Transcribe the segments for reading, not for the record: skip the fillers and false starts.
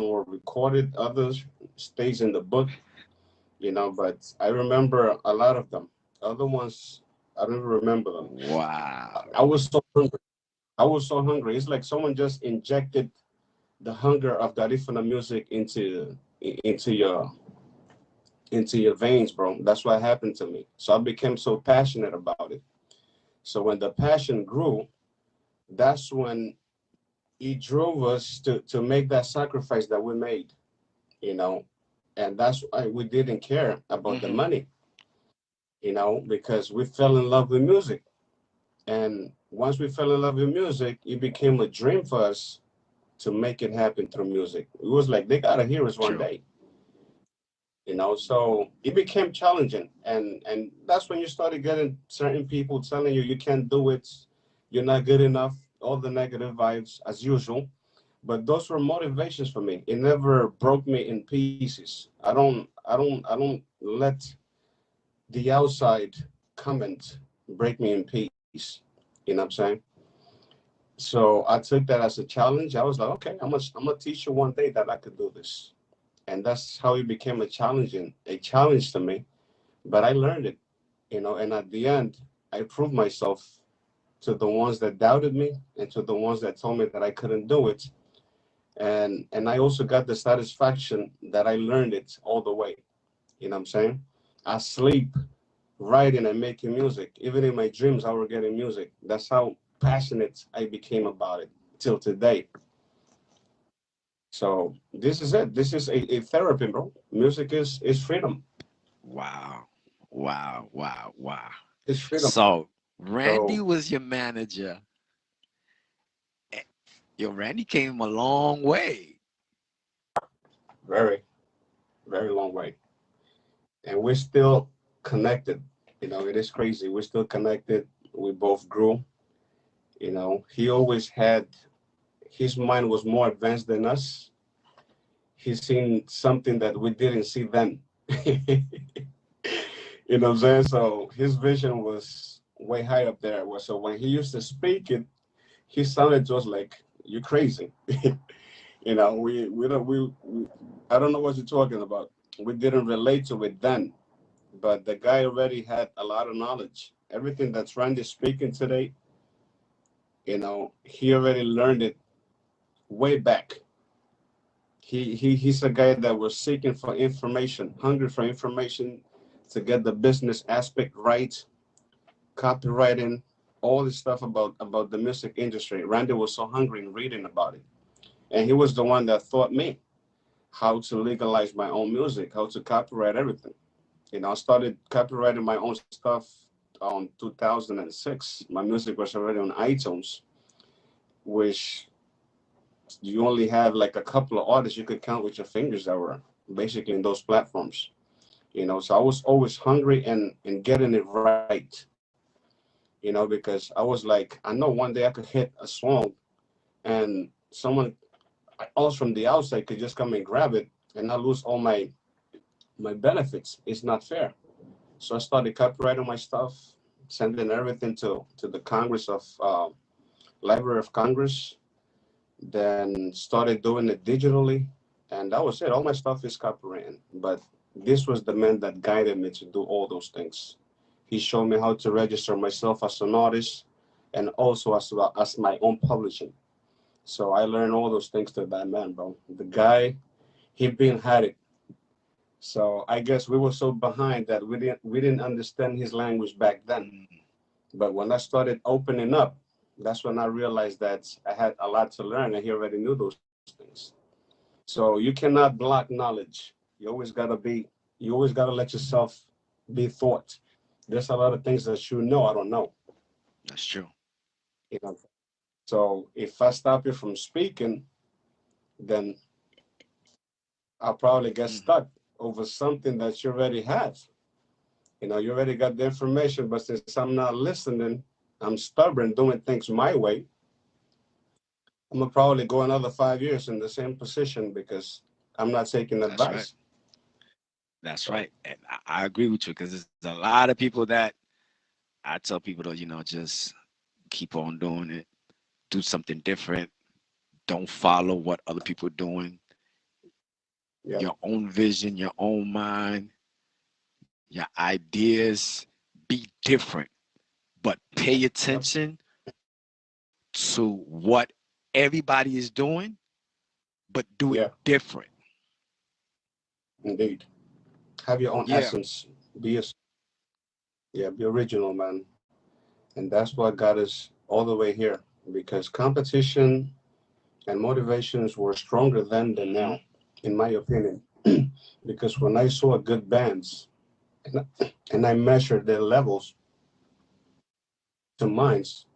were recorded, others stays in the book, but I remember a lot of them. Other ones, I don't remember them. Wow. I was so hungry. I was so hungry. It's like someone just injected the hunger of Garifuna music into your veins, bro. That's what happened to me. So I became so passionate about it. So when the passion grew, that's when it drove us to make that sacrifice that we made, you know, and that's why we didn't care about the Mm-hmm. money, because we fell in love with music. And once we fell in love with music, it became a dream for us to make it happen through music. It was like they gotta hear us one True. day, so it became challenging, and that's when you started getting certain people telling you you can't do it, you're not good enough, all the negative vibes as usual. But those were motivations for me. It never broke me in pieces. I don't let the outside comment break me in peace. You know what I'm saying? So I took that as a challenge. I was like, okay, I'm gonna teach you one day that I could do this. And that's how it became a challenge to me. But I learned it, and at the end, I proved myself to the ones that doubted me and to the ones that told me that I couldn't do it. And I also got the satisfaction that I learned it all the way. You know what I'm saying? I sleep writing and making music. Even in my dreams, I was getting music. That's how passionate I became about it till today. So this is it. This is a therapy, bro. Music is freedom. Wow. Wow. Wow. Wow. It's freedom. So Randy So was your manager. Eh, Yo, Randy came a long way. very, very long way. And we're still connected. It is crazy. We're still connected. We both grew. He always had his mind was more advanced than us. He's seen something that we didn't see then. You know what I'm saying? So his vision was way high up there. So when he used to speak it, he sounded just like you crazy. We don't we I don't know what you're talking about. We didn't relate to it then, but the guy already had a lot of knowledge. Everything that's Randy speaking today, he already learned it way back. He's a guy that was seeking for information, hungry for information to get the business aspect right, copywriting, all this stuff about the music industry. Randy was so hungry in reading about it, and he was the one that taught me how to legalize my own music, how to copyright everything. I started copywriting my own stuff on 2006. My music was already on iTunes, which you only have like a couple of artists you could count with your fingers that were basically in those platforms. So I was always hungry and getting it right. Because I was like, I know one day I could hit a song and someone else from the outside could just come and grab it and I lose all my benefits. It's not fair. So I started copyrighting my stuff, sending everything to the Congress of Library of Congress, then started doing it digitally, and that was it. All my stuff is copywritten, but this was the man that guided me to do all those things. He showed me how to register myself as an artist and also as well as my own publishing. So I learned all those things to that man, bro. The guy, he been had it. So I guess we were so behind that we didn't understand his language back then. Mm, But when I started opening up, that's when I realized that I had a lot to learn, and he already knew those things. So you cannot block knowledge. You always gotta let yourself be thought. There's a lot of things that you know I don't know. that's true. You know. So if I stop you from speaking, then I'll probably get Mm, stuck over something that you already have. You already got the information, but since I'm not listening, I'm stubborn doing things my way. I'm gonna probably go another 5 years in the same position because I'm not taking that's right. advice. That's So right. And I agree with you because there's a lot of people that I tell people to, just keep on doing it, do something different. Don't follow what other people are doing. Yep. your own vision, your own mind, your ideas. Be different, but pay Yep. attention to what everybody is doing, but do it Yeah. different. Indeed. Have your own Yeah. essence. Be a Yeah. Be original, man. And that's what got us all the way here. Because competition and motivations were stronger then than Mm-hmm. now, in my opinion. Because when I saw good bands and I measured their levels to mines,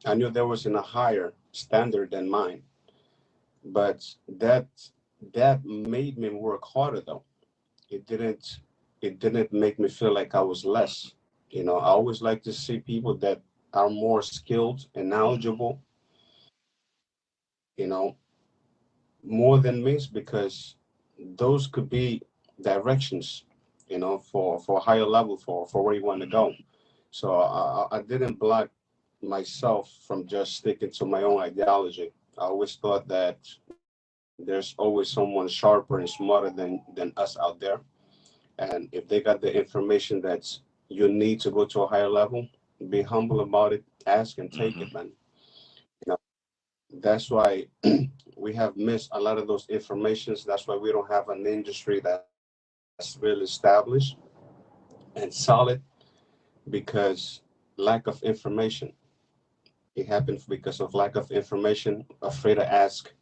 I knew there was in a higher standard than mine. But that made me work harder though. It didn't it didn't make me feel like I was less. I always like to see people that are more skilled and Mm-hmm. knowledgeable, you know, more than me, because those could be directions, for a higher level, for where you want to go. Mm-hmm. So I didn't block myself from just sticking to my own ideology. I always thought that there's always someone sharper and smarter than us out there. And if they got the information that you need to go to a higher level, be humble about it, ask and take Mm-hmm. it, man. You know, that's why we have missed a lot of those informations. That's why we don't have an industry that's really established and solid, because lack of information. It happens because of lack of information, afraid to ask.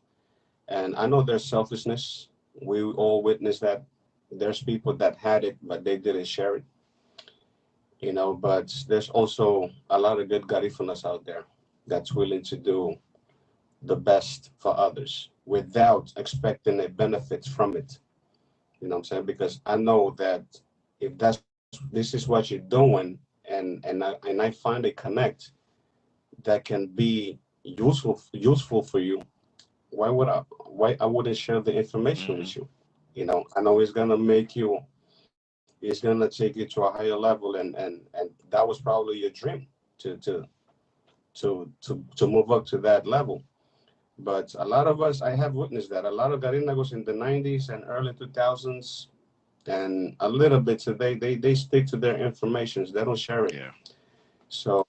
And I know there's selfishness. We all witness that. There's people that had it, but they didn't share it. But there's also a lot of good garifunas out there that's willing to do the best for others without expecting a benefit from it. You know what I'm saying? Because I know that if this is what you're doing, and I find a connect that can be useful for you, why I wouldn't share the information Mm-hmm. with you? I know it's gonna take you to a higher level, and that was probably your dream to move up to that level. But a lot of us, I have witnessed that a lot of garinagos in the 90s and early 2000s, and a little bit today, they stick to their informations. They don't share it. Yeah. So,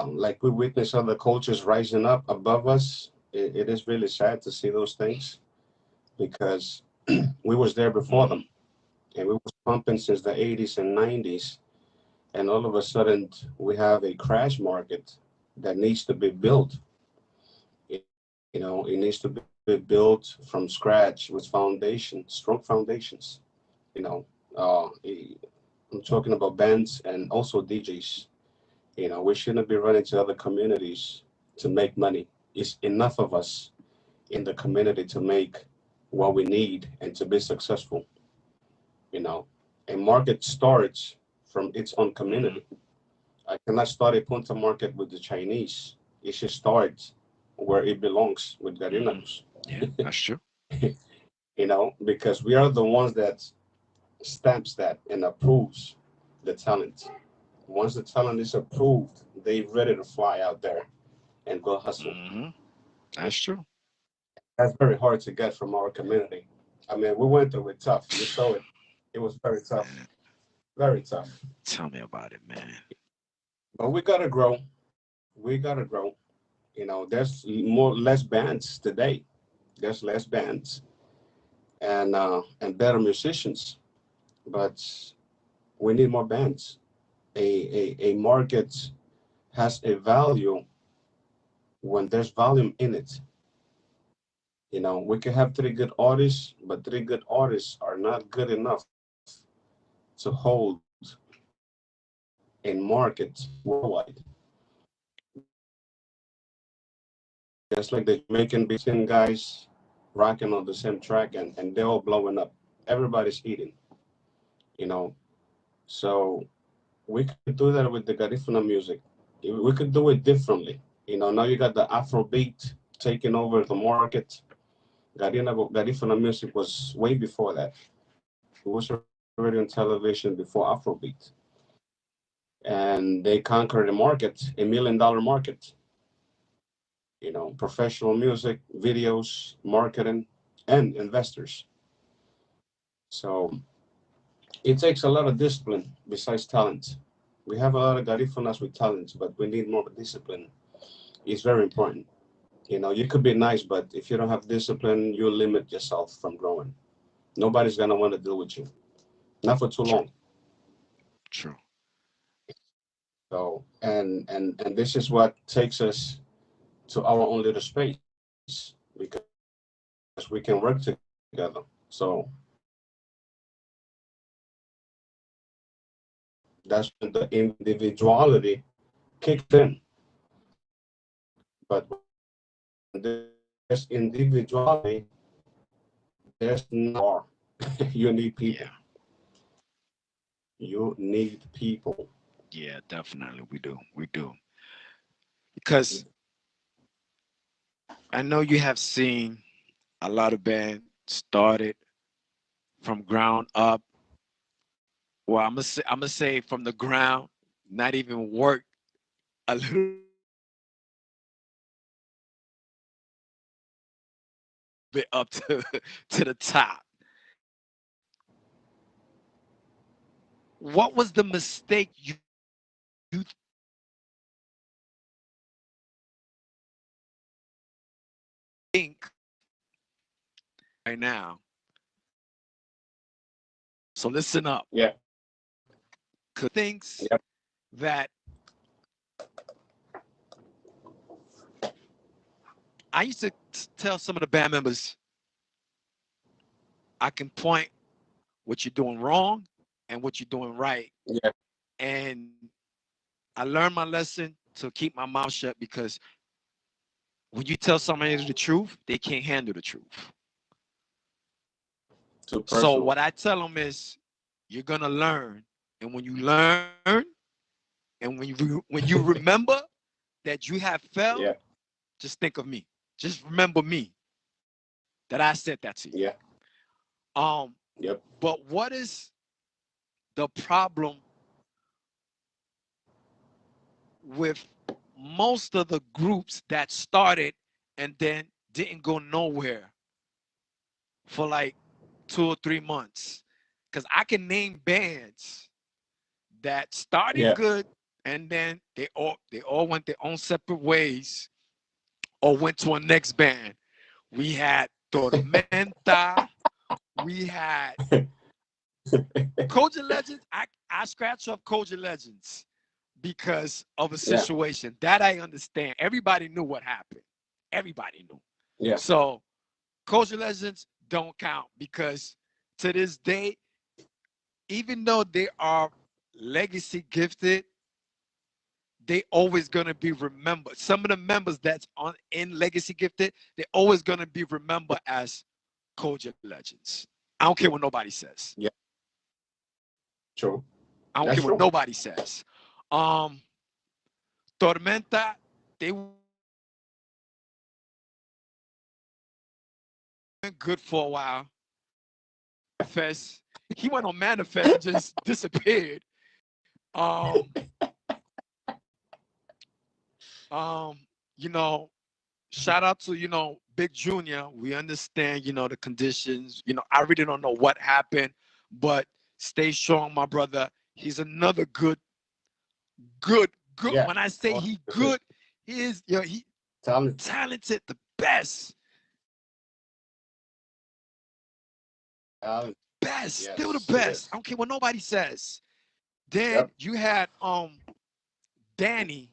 like we witness other cultures rising up above us, it is really sad to see those things, because we was there before Mm-hmm. them, and we was pumping since the 80s and 90s, and all of a sudden we have a crash market that needs to be built. It needs to be built from scratch with strong foundations. You know, uh, I'm talking about bands and also DJs. We shouldn't be running to other communities to make money. It's enough of us in the community to make what we need and to be successful. You know, a market starts from its own Mm-hmm. community. I cannot start a Punta market with the Chinese. It should start where it belongs, with Mm-hmm. Garinas. Yeah, that's true. Because we are the ones that stamps that and approves the talent. Once the talent is approved, they ready to fly out there and go hustle. Mm-hmm. That's true. That's very hard to get from our community. I mean, we went through it tough. You saw it. It was very tough, Man, very tough. tell me about it, man. But we gotta grow. We gotta grow. There's less bands today. There's less bands and better musicians, but we need more bands. A market has a value when there's volume in it. We can have three good artists, but three good artists are not good enough to hold a market worldwide. Just like the Jamaican beats and guys rocking on the same track, and they're all blowing up. Everybody's eating, you know. So we could do that with the Garifuna music. We could do it differently. Now you got the Afrobeat taking over the market. Garifuna music was way before that. It was already on television before Afrobeat. And they conquered the market, $1 million market. Professional music, videos, marketing. and investors. So it takes a lot of discipline besides talent. We have a lot of garifunas with talent, but we need more discipline. It's very important. You know, you could be nice, but if you don't have discipline, you limit yourself from growing. Nobody's gonna want to deal with you, not for too True. long. True. So, and this is what takes us to our own little space because we can work together. So that's when the individuality kicks in. But when there's individuality, there's no power. You need people. Yeah. You need people. Yeah, definitely. We do. We do. Because I know you have seen a lot of bands started from ground up. Well, I'm gonna say from the ground, not even work a little bit up to to the top. What was the mistake you think right now? So listen up. Yeah. Cause thinks Yep. that I used to tell some of the band members, I can point what you're doing wrong and what you're doing right. Yeah. And I learned my lesson to keep my mouth shut because when you tell somebody the truth, they can't handle the truth. Too So personal. what I tell them is, you're gonna learn, and when you learn, and when you remember that you have failed, Yeah. just think of me. Just remember me that I said that to you. Yeah. Um, Yep. but what is the problem with most of the groups that started and then didn't go nowhere for like 2 or 3 months? Because I can name bands that started Yeah. good and then they all went their own separate ways or went to a next band. We had Tormenta, we had Koja Legends. I scratch up Koja Legends because of a Yeah. situation that I understand. Everybody knew what happened. Everybody knew. Yeah. So Koja Legends don't count because to this day, even though they are legacy gifted, they always gonna be remembered. Some of the members that's on in legacy gifted, they always gonna be remembered as Koja Legends. I don't care what nobody says. Yeah. True. I don't That's care what true. nobody says. Um, Tormenta, they went good for a while. Manifest, he went on Manifest and just disappeared. Um, um, you know, shout out to Big Junior. We understand the conditions. I really don't know what happened, but stay strong, my brother. He's another good. Yeah. When I say Oh, he for sure. good, he is he Talent. talented, the best, Talent. still the Yes, it best. is. I don't care what nobody says. Then Yep. you had Danny.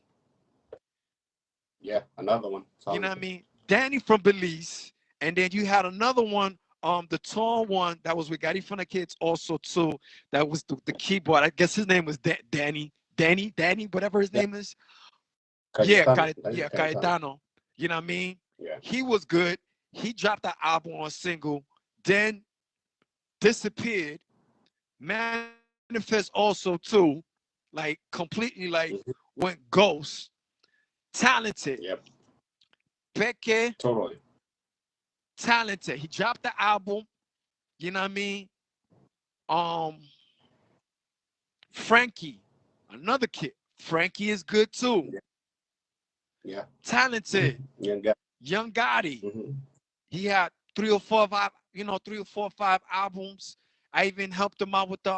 Yeah. Another one. You know what I Talented. mean? Danny from Belize. And then you had another one, the tall one that was with Gary from the Kids also too. That was the keyboard. I guess his name was Danny, whatever his Yeah. name is. Yeah, Cayetano. Daniel Cayetano. Caetano. You know what I mean? Yeah. He was good. He dropped that album on single, then disappeared. Manifest also too, like completely like Hmm. went ghost. Talented. Yep. Peke, Totally. talented. He dropped the album. You know what I mean? Um, Frankie, another kid. Frankie is good too. Yeah. Yeah. Talented. Young guy. Young Gotti. Hmm. He had three or four or five albums. I even helped them out with the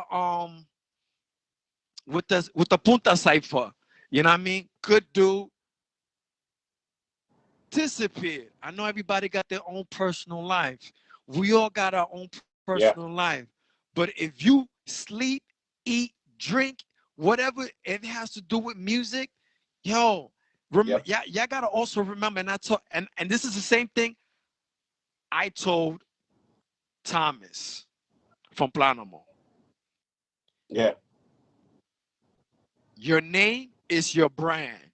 Punta Cipher. You know what I mean? Good dude. Disappeared. I know everybody got their own personal life. We all got our own Yeah. personal life. But if you sleep, eat, drink, whatever it has to do with music, yo, Yep. y'all gotta also remember, and this is the same thing I told Thomas from Planamo. Yeah. Your name is your brand.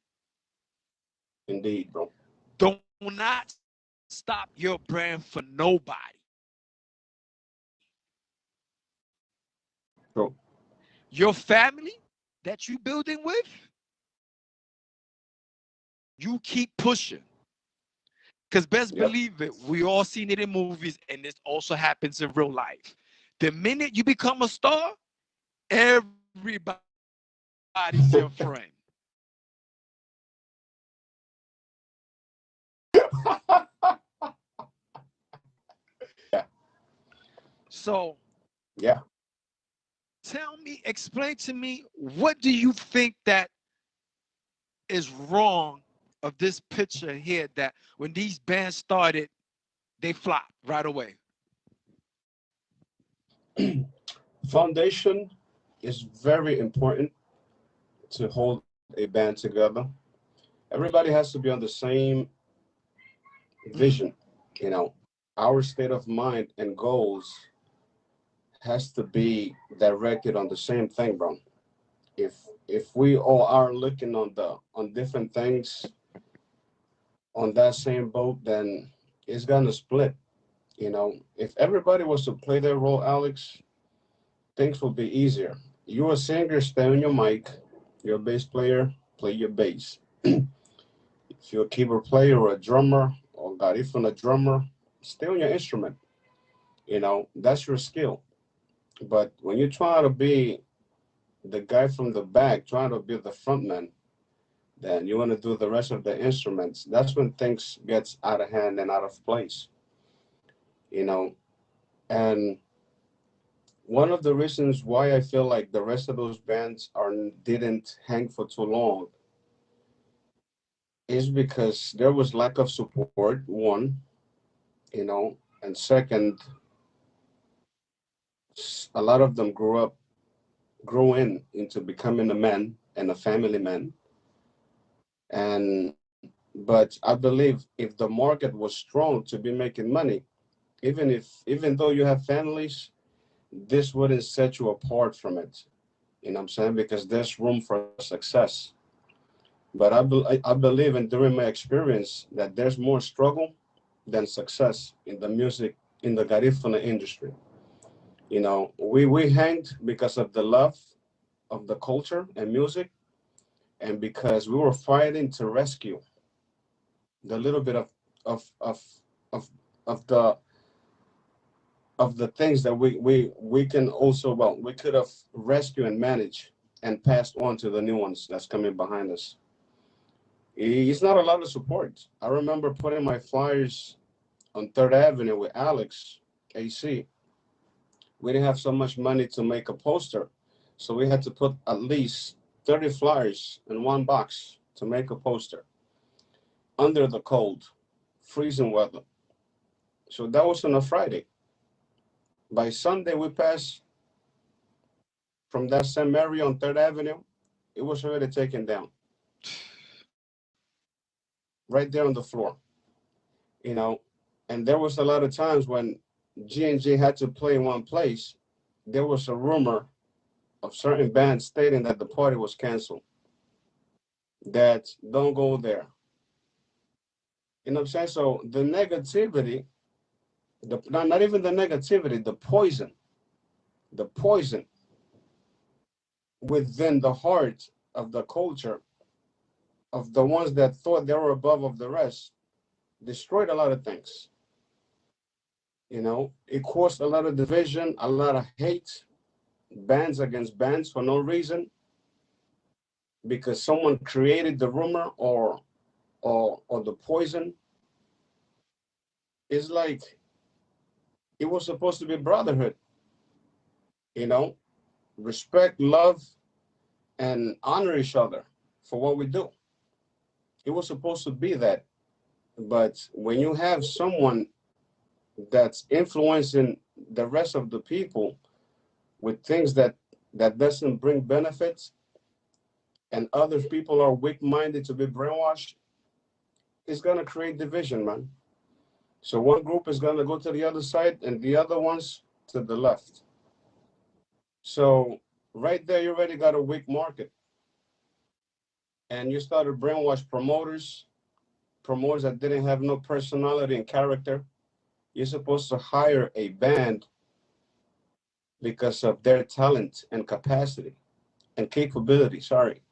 Indeed, bro. Do not stop your brand for nobody. True. Your family that you building with, you keep pushing. Because best Yep. believe it, we all seen it in movies, and this also happens in real life. The minute you become a star, everybody's your friend. Yeah. So Yeah. explain to me, what do you think that is wrong of this picture here, that when these bands started, they flopped right away? Foundation is very important to hold a band together. Everybody has to be on the same Mm, vision. You know, our state of mind and goals has to be directed on the same thing, bro. If we all are looking on different things on that same boat, then it's gonna split. You know, if everybody was to play their role, Alex, things would be easier. You're a singer, stay on your mic. You're a bass player, play your bass. If you're a keyboard player or a drummer or got it from a drummer, stay on your instrument. You know, that's your skill. But when you try to be the guy from the back, trying to be the front man, then you want to do the rest of the instruments. That's when things gets out of hand and out of place. You know, and one of the reasons why I feel like the rest of those bands are didn't hang for too long is because there was lack of support. One, you know, and second, a lot of them grew in into becoming a man and a family man. And but I believe if the market was strong to be making money, even though you have families, this wouldn't set you apart from it. You know what I'm saying? Because there's room for success. But I believe, and during my experience, that there's more struggle than success in the music, in the Garifuna industry. You know, we hanged because of the love of the culture and music, and because we were fighting to rescue the little bit of of of of the of the things that we can also, well, we could have rescued and managed and passed on to the new ones that's coming behind us. It's not a lot of support. I remember putting my flyers on Third Avenue with Alex AC. We didn't have so much money to make a poster, so we had to put at least 30 flyers in one box to make a poster under the cold, freezing weather. So that was on a Friday. By Sunday, we passed from that same area on Third Avenue. It was already taken down, right there on the floor. You know, and there was a lot of times when G&G had to play in one place. There was a rumor of certain bands stating that the party was canceled. That don't go there. You know what I'm saying? So the negativity, not even the negativity, the poison within the heart of the culture of the ones that thought they were above of the rest destroyed a lot of things. You know, it caused a lot of division, a lot of hate, bands against bands for no reason, because someone created the rumor or the poison. It's like It was supposed to be brotherhood, you know, respect, love, and honor each other for what we do. It was supposed to be that. But when you have someone that's influencing the rest of the people with things that doesn't bring benefits, and other people are weak-minded to be brainwashed, it's gonna create division, man. So one group is gonna go to the other side, and the other ones to the left. So right there, you already got a weak market, and you started brainwash promoters that didn't have no personality and character. You're supposed to hire a band because of their talent and capacity and capability. Sorry,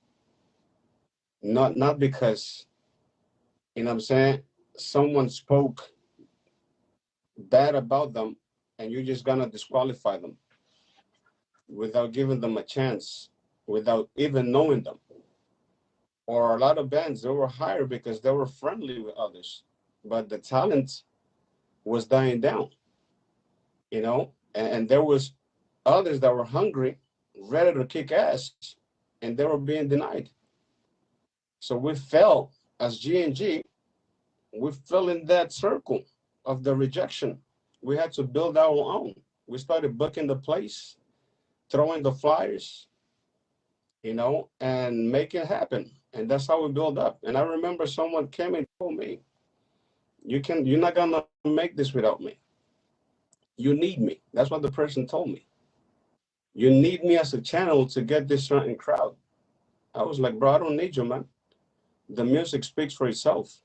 not because, you know what I'm saying, someone spoke bad about them, and you're just gonna disqualify them without giving them a chance, without even knowing them. Or a lot of bands, they were hired because they were friendly with others, but the talent was dying down, you know, and there was others that were hungry, ready to kick ass, and they were being denied. So we fell as G&G, we fell in that circle of the rejection. We had to build our own. We started booking the place, throwing the flyers, you know, and make it happen. And that's how we build up. And I remember someone came and told me, you're not gonna make this without me. You need me. That's what the person told me. You need me as a channel to get this certain crowd. I was like, bro, I don't need you, man. The music speaks for itself.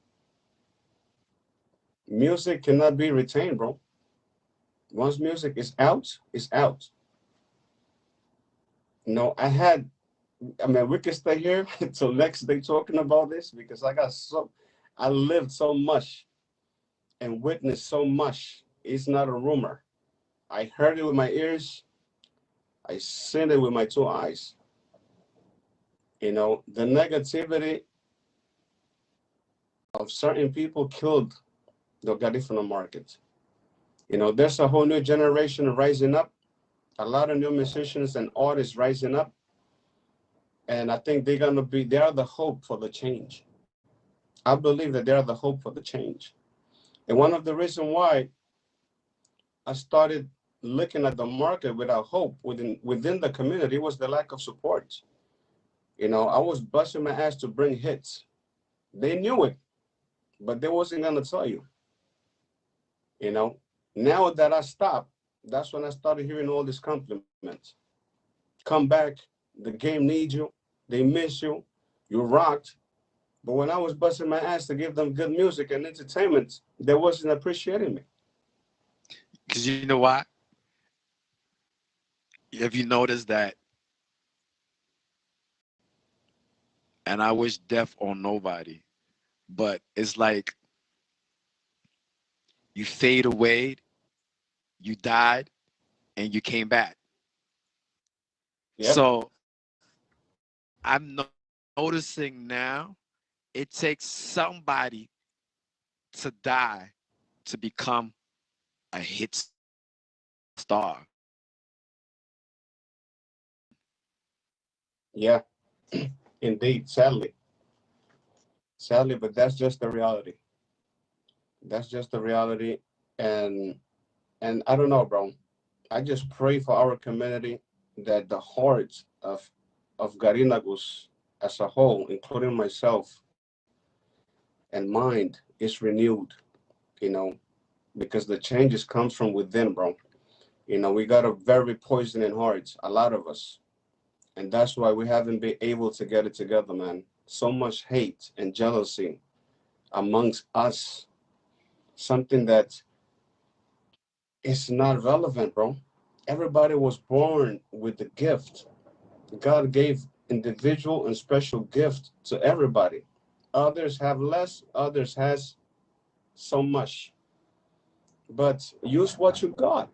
Music cannot be retained, bro. Once music is out, it's out. No, I mean, we can stay here till next day talking about this because I lived so much and witnessed so much. It's not a rumor. I heard it with my ears. I seen it with my two eyes. You know, the negativity of certain people killed the Garifuna market. You know, there's a whole new generation rising up, a lot of new musicians and artists rising up. And I think they are the hope for the change. I believe that they are the hope for the change. And one of the reasons why I started looking at the market without hope within the community was the lack of support. You know, I was busting my ass to bring hits. They knew it, but they wasn't gonna tell you. You know, now that I stopped, that's when I started hearing all these compliments. Come back, the game needs you, they miss you, you rocked. But when I was busting my ass to give them good music and entertainment, they wasn't appreciating me. Because you know why? Have you noticed that? And I wish death on nobody, but it's like you fade away, you died, and you came back. Yep. So I'm noticing now it takes somebody to die to become a hit star. Yeah, indeed. Sadly, but that's just the reality. That's just the reality. And I don't know, bro. I just pray for our community that the hearts of Garinagus as a whole, including myself and mind, is renewed. You know, because the changes comes from within, bro. You know, we got a very poisoning heart, a lot of us, and that's why we haven't been able to get it together, man. So much hate and jealousy amongst us, something that is not relevant, bro. Everybody was born with the gift. God gave individual and special gift to everybody. Others have less, others has so much. But use what you got.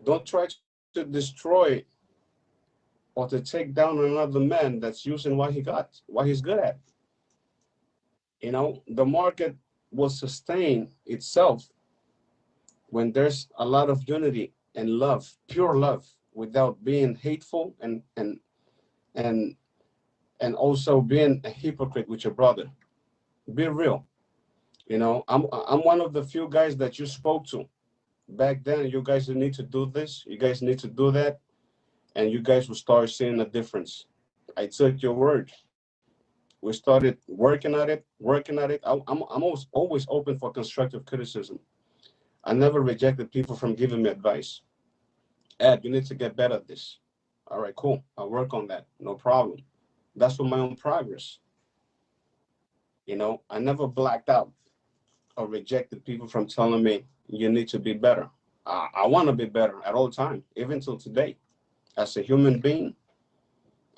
Don't try to destroy or to take down another man that's using what he got, what he's good at. You know, the market will sustain itself when there's a lot of unity and love, pure love, without being hateful and and also being a hypocrite with your brother. Be real. You know, I'm one of the few guys that you spoke to back then. You guys need to do this. You guys need to do that, and you guys will start seeing a difference. I took your word. We started working at it. I'm always open for constructive criticism. I never rejected people from giving me advice. Ed, you need to get better at this. All right, cool. I'll work on that. No problem. That's for my own progress. You know, I never blacked out or rejected people from telling me you need to be better. I want to be better at all time, even till today. As a human being,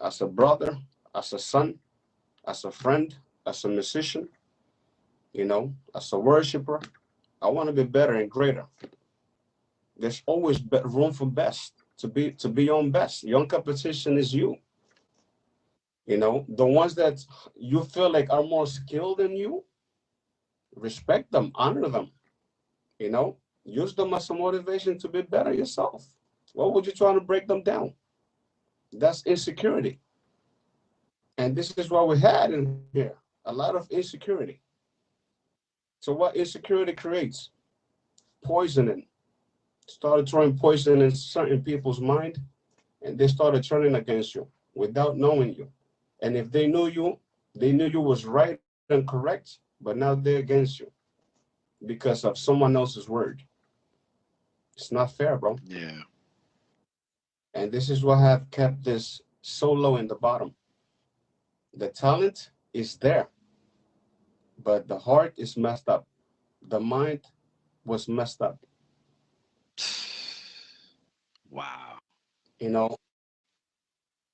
as a brother, as a son, as a friend, as a musician, you know, as a worshiper, I want to be better and greater. There's always room for best to be your own best. Your own competition is you. You know, the ones that you feel like are more skilled than you, respect them, honor them. You know, use them as a motivation to be better yourself. What would you try to break them down? That's insecurity. And this is what we had in here, a lot of insecurity. So what insecurity creates? Poisoning. Started throwing poison in certain people's mind, and they started turning against you without knowing you. And if they knew you was right and correct, but now they're against you because of someone else's word. It's not fair, bro. Yeah. And this is what have kept this so low in the bottom. The talent is there, but the heart is messed up. The mind was messed up. Wow. You know,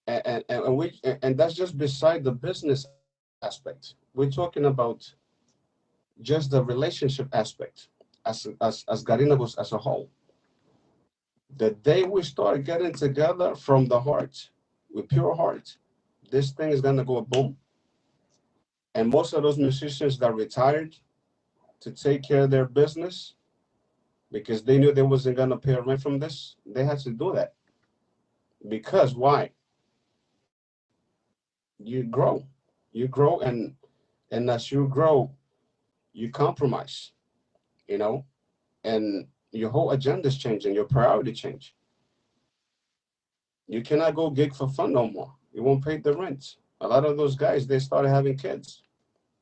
and that's just beside the business aspect. We're talking about just the relationship aspect as Garinagos as a whole. The day we start getting together from the heart, with pure heart, this thing is gonna go boom. And most of those musicians that retired to take care of their business because they knew they wasn't gonna pay rent from this, they had to do that. Because why? You grow. You grow and as you grow, you compromise, you know, and your whole agenda is changing, your priority change. You cannot go gig for fun no more. You won't pay the rent. A lot of those guys, they started having kids.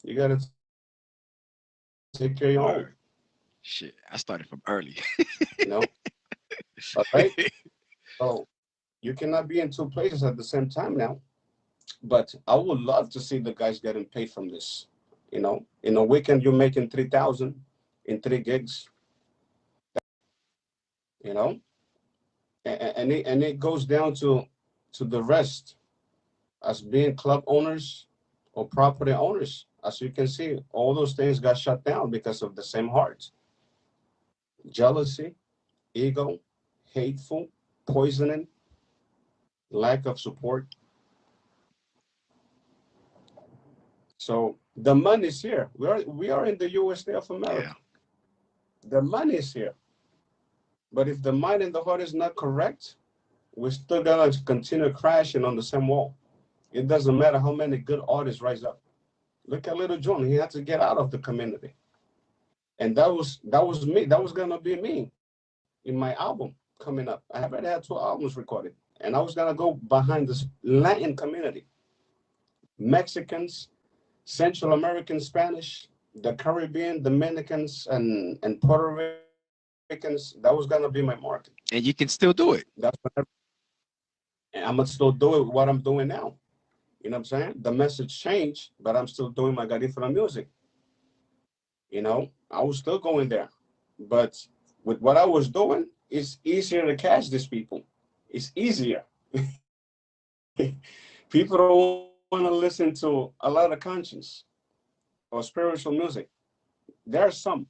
You got to take care of your own, Word. Shit, I started from early. you know? All right? So you cannot be in two places at the same time now. But I would love to see the guys getting paid from this. You know, in a weekend, you're making 3,000 in 3 gigs, you know? And it goes down to the rest as being club owners or property owners. As you can see, all those things got shut down because of the same heart. Jealousy, ego, hateful, poisoning, lack of support. So the money is here. We are in the USA of Yeah. America. The money is here. But if the mind and the heart is not correct, we're still gonna continue crashing on the same wall. It doesn't matter how many good artists rise up. Look at Little John. He had to get out of the community. And that was me. That was gonna be me in my album coming up. I have already had 2 albums recorded. And I was gonna go behind this Latin community. Mexicans, Central American Spanish, the Caribbean, Dominicans, and Puerto Ricans. That was gonna be my market. And you can still do it. And I'm gonna still do it what I'm doing now. You know what I'm saying? The message changed, but I'm still doing my Garifuna music. You know, I was still going there. But with what I was doing, it's easier to catch these people. It's easier. People don't want to listen to a lot of conscience or spiritual music. There are some,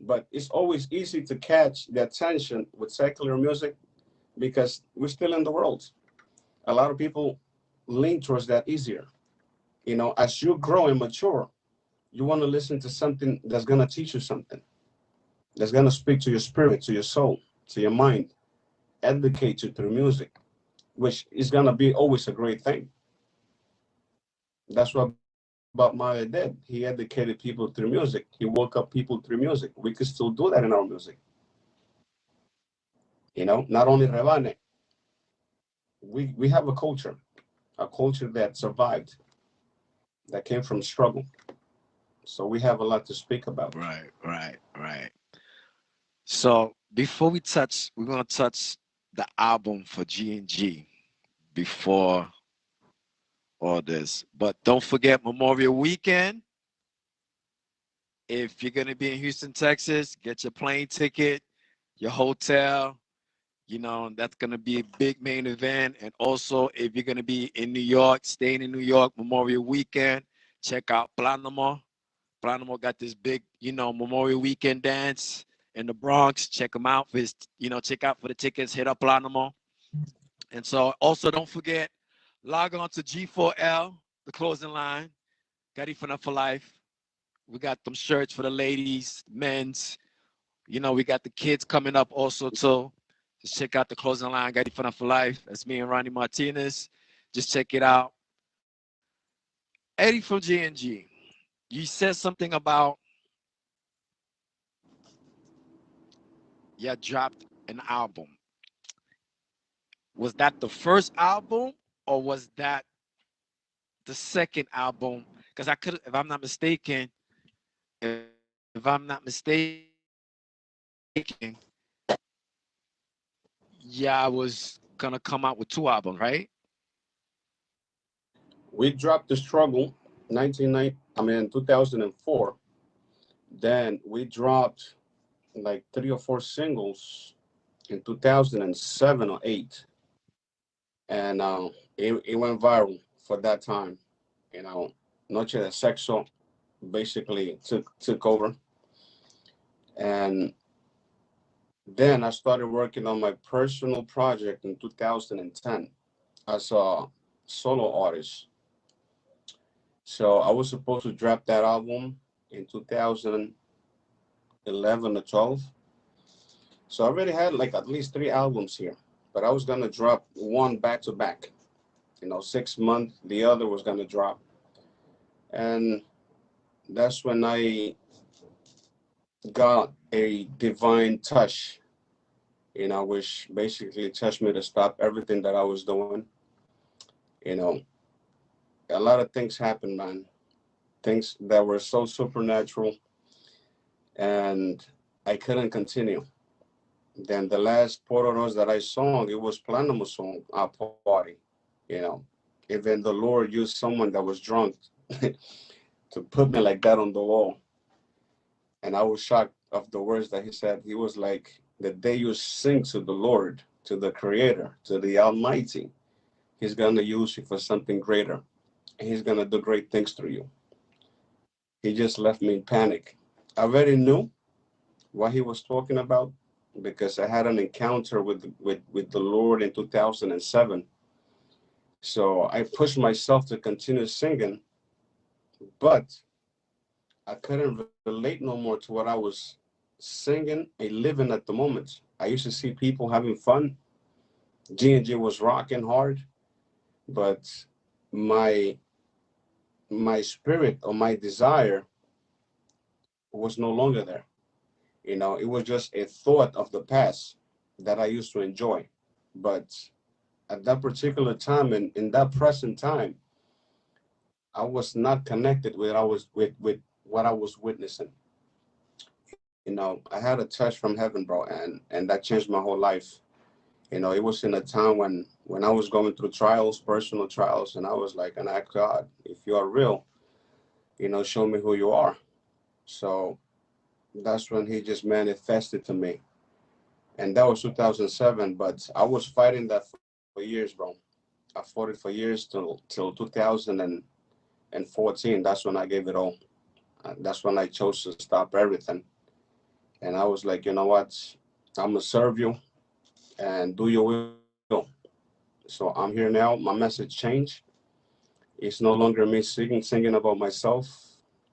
but it's always easy to catch the attention with secular music because we're still in the world. A lot of people lean towards that easier. You know, as you grow and mature, you want to listen to something that's going to teach you something. That's gonna speak to your spirit, to your soul, to your mind, educate you through music, which is gonna be always a great thing. That's what Bob Marley did. He educated people through music. He woke up people through music. We could still do that in our music. Not only Rebane, we have a culture that survived, that came from struggle. So we have a lot to speak about. Right, right, right. So before we touch, we're gonna touch the album for G&G before all this. But don't forget Memorial Weekend. If you're gonna be in Houston, Texas, get your plane ticket, your hotel. That's gonna be a big main event. And also, if you're gonna be in New York, staying in New York, Memorial Weekend, check out Planamo. Planamo got this big, Memorial Weekend dance in the Bronx. Check them out for his, check out for the tickets. Hit up Planamo. And so, also don't forget, log on to G4L, the closing line. Got for life. We got them shirts for the ladies, men's. We got the kids coming up also too. Just check out the closing line, Got for life. That's me and Ronnie Martinez. Just check it out. Eddie from G&G, you said something about you dropped an album. Was that the first album or was that the second album? Because I could, if I'm not mistaken, yeah, I was gonna come out with two albums, right? We dropped the struggle 2004. Then we dropped like 3 or 4 singles in 2007 or 8. And it went viral for that time. You know, Noche de Sexo basically took over. And then I started working on my personal project in 2010 as a solo artist. So I was supposed to drop that album in 2011 or 12. So I already had like at least 3 albums here, but I was gonna drop one back to back. 6 months, the other was gonna drop, and that's when I got a divine touch, which basically touched me to stop everything that I was doing. You know, a lot of things happened, man. Things that were so supernatural, and I couldn't continue. Then the last Pororos that I sung, it was Planamo song, our party. You know, even the Lord used someone that was drunk to put me like that on the wall. And I was shocked of the words that he said. He was like, the day you sing to the Lord, to the Creator, to the Almighty, He's going to use you for something greater. And He's going to do great things through you. He just left me in panic. I already knew what he was talking about because I had an encounter with the Lord in 2007. So I pushed myself to continue singing, but I couldn't relate no more to what I was singing and living at the moment. I used to see people having fun. G&G was rocking hard, but my my spirit or my desire was no longer there. It was just a thought of the past that I used to enjoy. But at that particular time and in that present time, I was not connected with what I was witnessing. I had a touch from heaven, bro, and that changed my whole life. It was in a time when I was going through trials, personal trials, and I was like, and I, God, if you are real, show me who you are. So that's when he just manifested to me. And that was 2007, but I was fighting that for years, bro. I fought it for years till 2014. That's when I gave it all. That's when I chose to stop everything. And I was like, you know what? I'm going to serve you and do your will. So I'm here now. My message changed. It's no longer me singing about myself.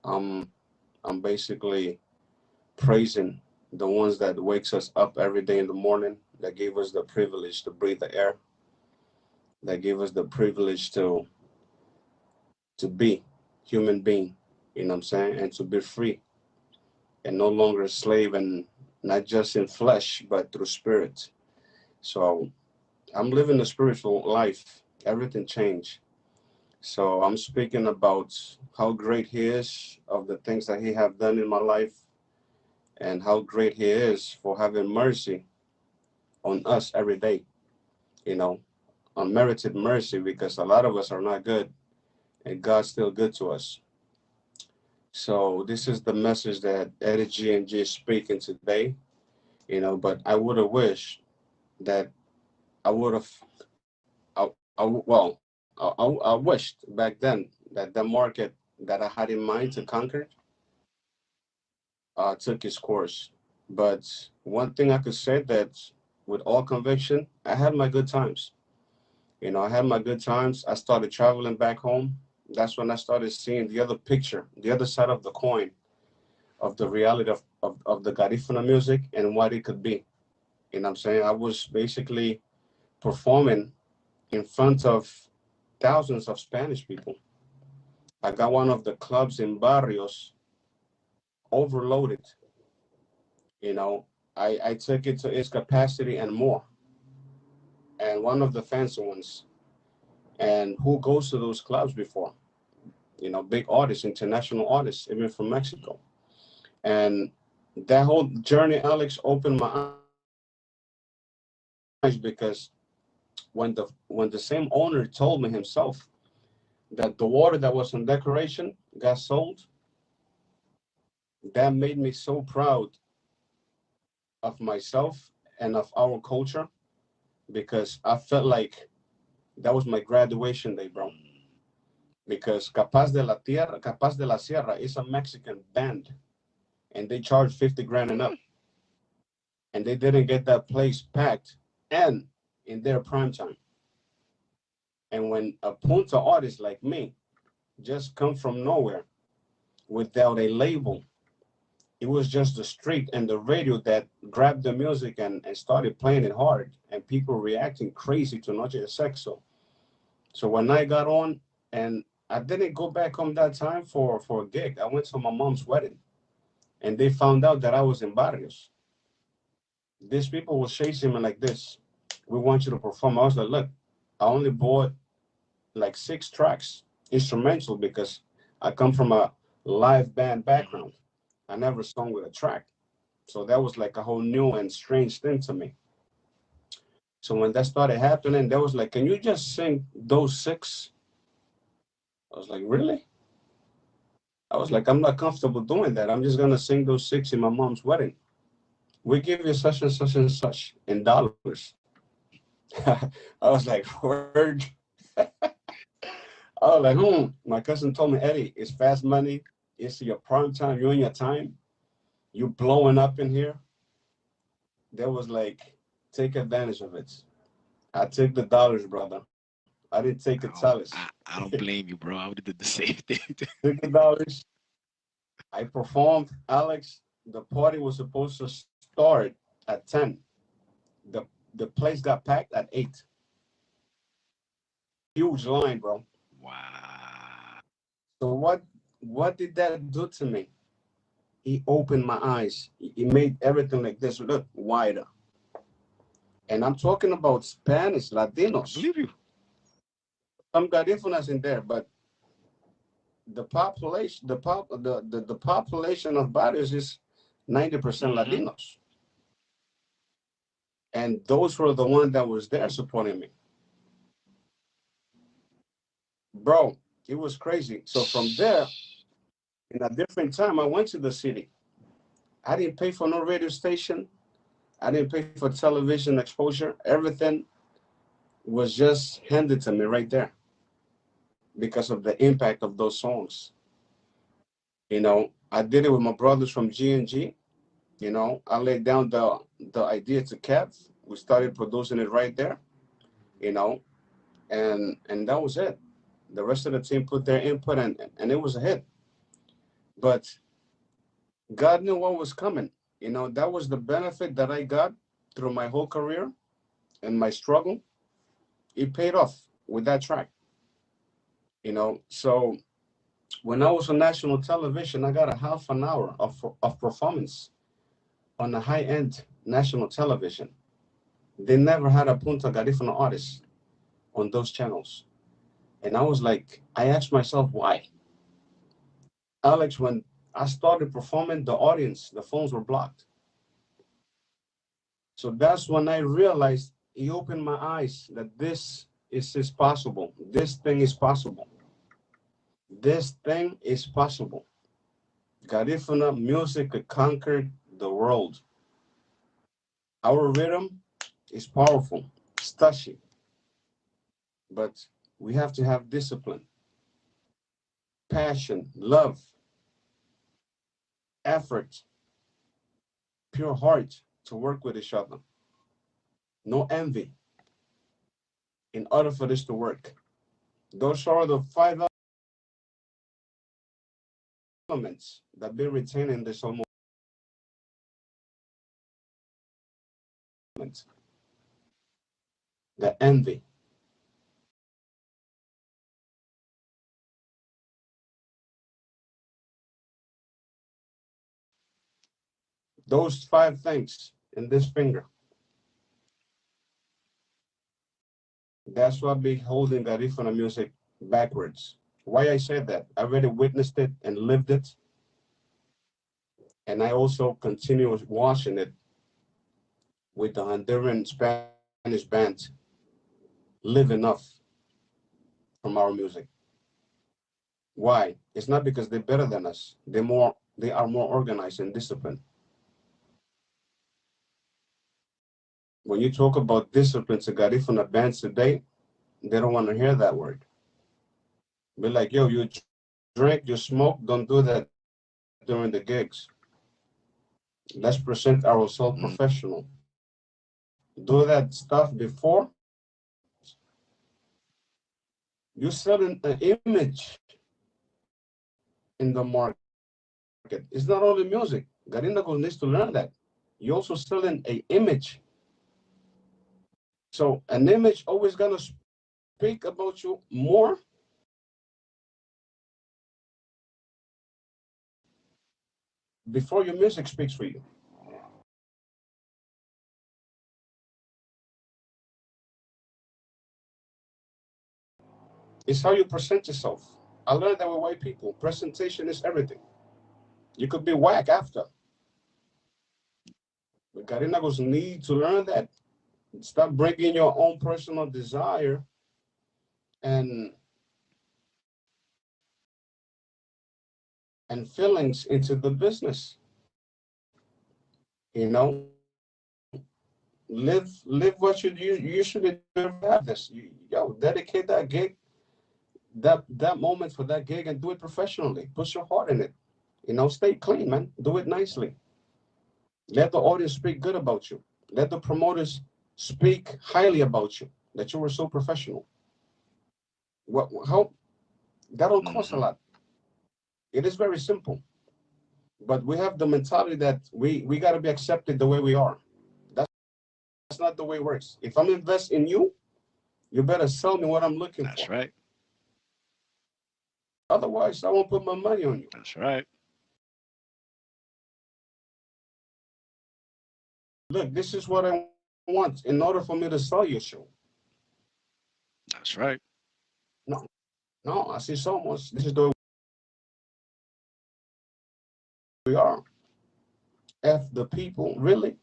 I'm I'm basically praising. the ones that wakes us up every day in the morning, that gave us the privilege to breathe the air, that gave us the privilege to be human being, you know what I'm saying, and to be free and no longer a slave, and not just in flesh but through spirit. So I'm living a spiritual life. Everything changed. So I'm speaking about how great he is, of the things that he have done in my life, and how great he is for having mercy on us every day, you know, unmerited mercy, because a lot of us are not good and God's still good to us. So this is the message that eddgng is speaking today, you know, but I would have wished that I would have, I wished back then that the market that I had in mind to conquer took its course. But one thing I could say that with all conviction, I had my good times. You know, I had my good times. I started traveling back home. That's when I started seeing the other picture, the other side of the coin, of the reality of the Garifuna music and what it could be. You know what I'm saying? I was basically performing in front of thousands of Spanish people. I got one of the clubs in Barrios overloaded. You know, I took it to its capacity and more. And one of the fancy ones. And who goes to those clubs before? You know, big artists, international artists, even from Mexico. And that whole journey, Alex, opened my eyes, because when the same owner told me himself that the water that was on decoration got sold, that made me so proud of myself and of our culture, because I felt like that was my graduation day, bro. Because Capaz de la Sierra is a Mexican band, and they charge 50 grand and up, and they didn't get that place packed and in their prime time. And when a Punta artist like me just come from nowhere without a label, it was just the street and the radio that grabbed the music and started playing it hard, and people reacting crazy to Noche de Sexo. So when I got on, and I didn't go back home that time for a gig, I went to my mom's wedding, and they found out that I was in Barrios. These people were chasing me like this. We want you to perform. I was like, look, I only bought like 6 tracks, instrumental, because I come from a live band background. I never sung with a track. So that was like a whole new and strange thing to me. So when that started happening, they was like, can you just sing those 6? I was like, really? I was like, I'm not comfortable doing that. I'm just gonna sing those 6 in my mom's wedding. We give you such and such and such in dollars. I was like, word. I was like, My cousin told me, Eddie, it's fast money. It's your prime time. You're in your time. You blowing up in here. There was like, take advantage of it. I took the dollars, brother. I didn't take the tallest. I don't blame you, bro. I would have did the same thing. Took the dollars. I performed, Alex. The party was supposed to start at 10. The the place got packed at 8. Huge line, bro. Wow. So what did that do to me? He opened my eyes. He made everything like this look wider. And I'm talking about Spanish, I Latinos. believe you. Some Garifunas in there, but the population, the population of Barrios is 90% Hmm. Latinos. And those were the ones that was there supporting me. Bro, it was crazy. So from there, in a different time, I went to the city. I didn't pay for no radio station. I didn't pay for television exposure. Everything was just handed to me right there because of the impact of those songs. You know, I did it with my brothers from G&G. You know, I laid down the idea to Kev. We started producing it right there. You know, and that was it. The rest of the team put their input, and it was a hit. But God knew what was coming. You know, that was the benefit that I got through my whole career and my struggle. It paid off with that track. You know, so when I was on national television, I got a half an hour of performance on a high end national television. They never had a Punta Garifuna artist on those channels. And I was like, I asked myself why. Alex, when I started performing, the audience, the phones were blocked. So that's when I realized, he opened my eyes that is possible. This thing is possible. This thing is possible. Garifuna music conquered the world. Our rhythm is powerful, it's touchy, but we have to have discipline, passion, love, effort, pure heart to work with each other. No envy in order for this to work. Those are the five elements that be retained in this whole movement. The envy, those five things in this finger. That's what be holding Garifuna music backwards. Why I said that? I already witnessed it and lived it, and I also continue watching it with the Honduran Spanish band live enough from our music. Why? It's not because they're better than us. They are more organized and disciplined. When you talk about discipline to Garifuna bands today, they don't want to hear that word. Be like, yo, you drink, you smoke, don't do that during the gigs. Let's present ourselves professional. Do that stuff before. You're selling an image in the market. It's not only music. Garina needs to learn that. You're also selling a image. So an image always gonna speak about you more before your music speaks for you. It's how you present yourself. I learned that with white people. Presentation is everything. You could be whack after. But Garinagos need to learn that. Stop bringing your own personal desire and feelings into the business. You know, live what you usually do if you have this. Dedicate that gig, that moment for that gig, and do it professionally. Put your heart in it. Stay clean, man. Do it nicely. Let the audience speak good about you. Let the promoters speak highly about you. That you were so professional. How that don't cost a lot. It is very simple. But we have the mentality that we got to be accepted the way we are. That's not the way it works. If I'm investing in you, you better sell me what I'm looking That's for. right. Otherwise, I won't put my money on you. That's right. Look, this is what I want in order for me to sell your show. That's right. No, no, I see so much. This is the way we are. F the people, really?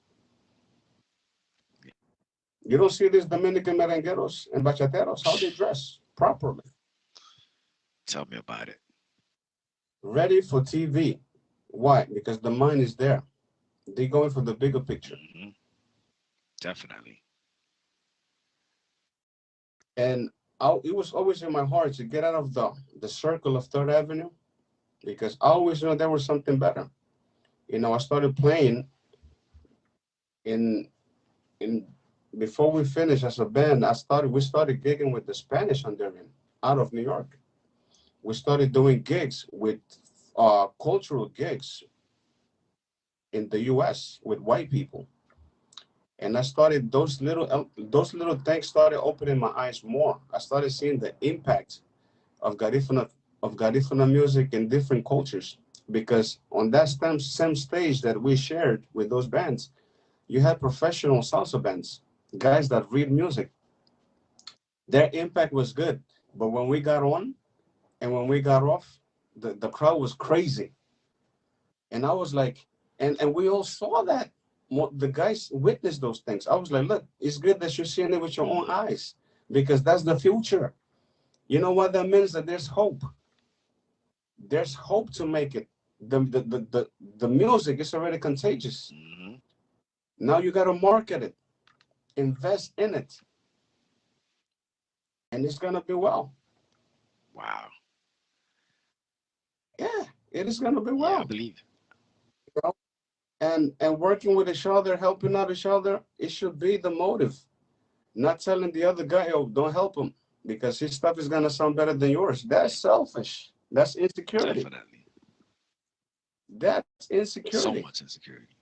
You don't see these Dominican merengueros and bachateros, how they dress properly, Tell me about it. ready for TV. Why? Because the mind is there. They're going for the bigger picture. Hmm. Definitely. And it was always in my heart to get out of the circle of Third Avenue because I always knew there was something better. I started playing in in before we finished as a band. We started gigging with the Spanish Honduran out of New York. We started doing gigs with cultural gigs in the U.S. with white people. And I started those little things started opening my eyes more. I started seeing the impact of Garifuna music in different cultures. Because on that same stage that we shared with those bands, you had professional salsa bands, guys that read music. Their impact was good. But when we got on and when we got off, the crowd was crazy. And I was like, and we all saw that. The guys witnessed those things. I was like, look, it's good that you're seeing it with your own eyes because that's the future. You know what that means? That there's hope. There's hope to make it. The music is already contagious. Mm-hmm. Now you got to market it, invest in it, and it's gonna be well. Wow. Yeah, it is gonna be Yeah, I well. believe. You know? And working with each other, helping out each other, it should be the motive. Not telling the other guy, oh, don't help him because his stuff is gonna sound better than yours. That's selfish. That's insecurity. Definitely. That's So insecurity. much insecurity.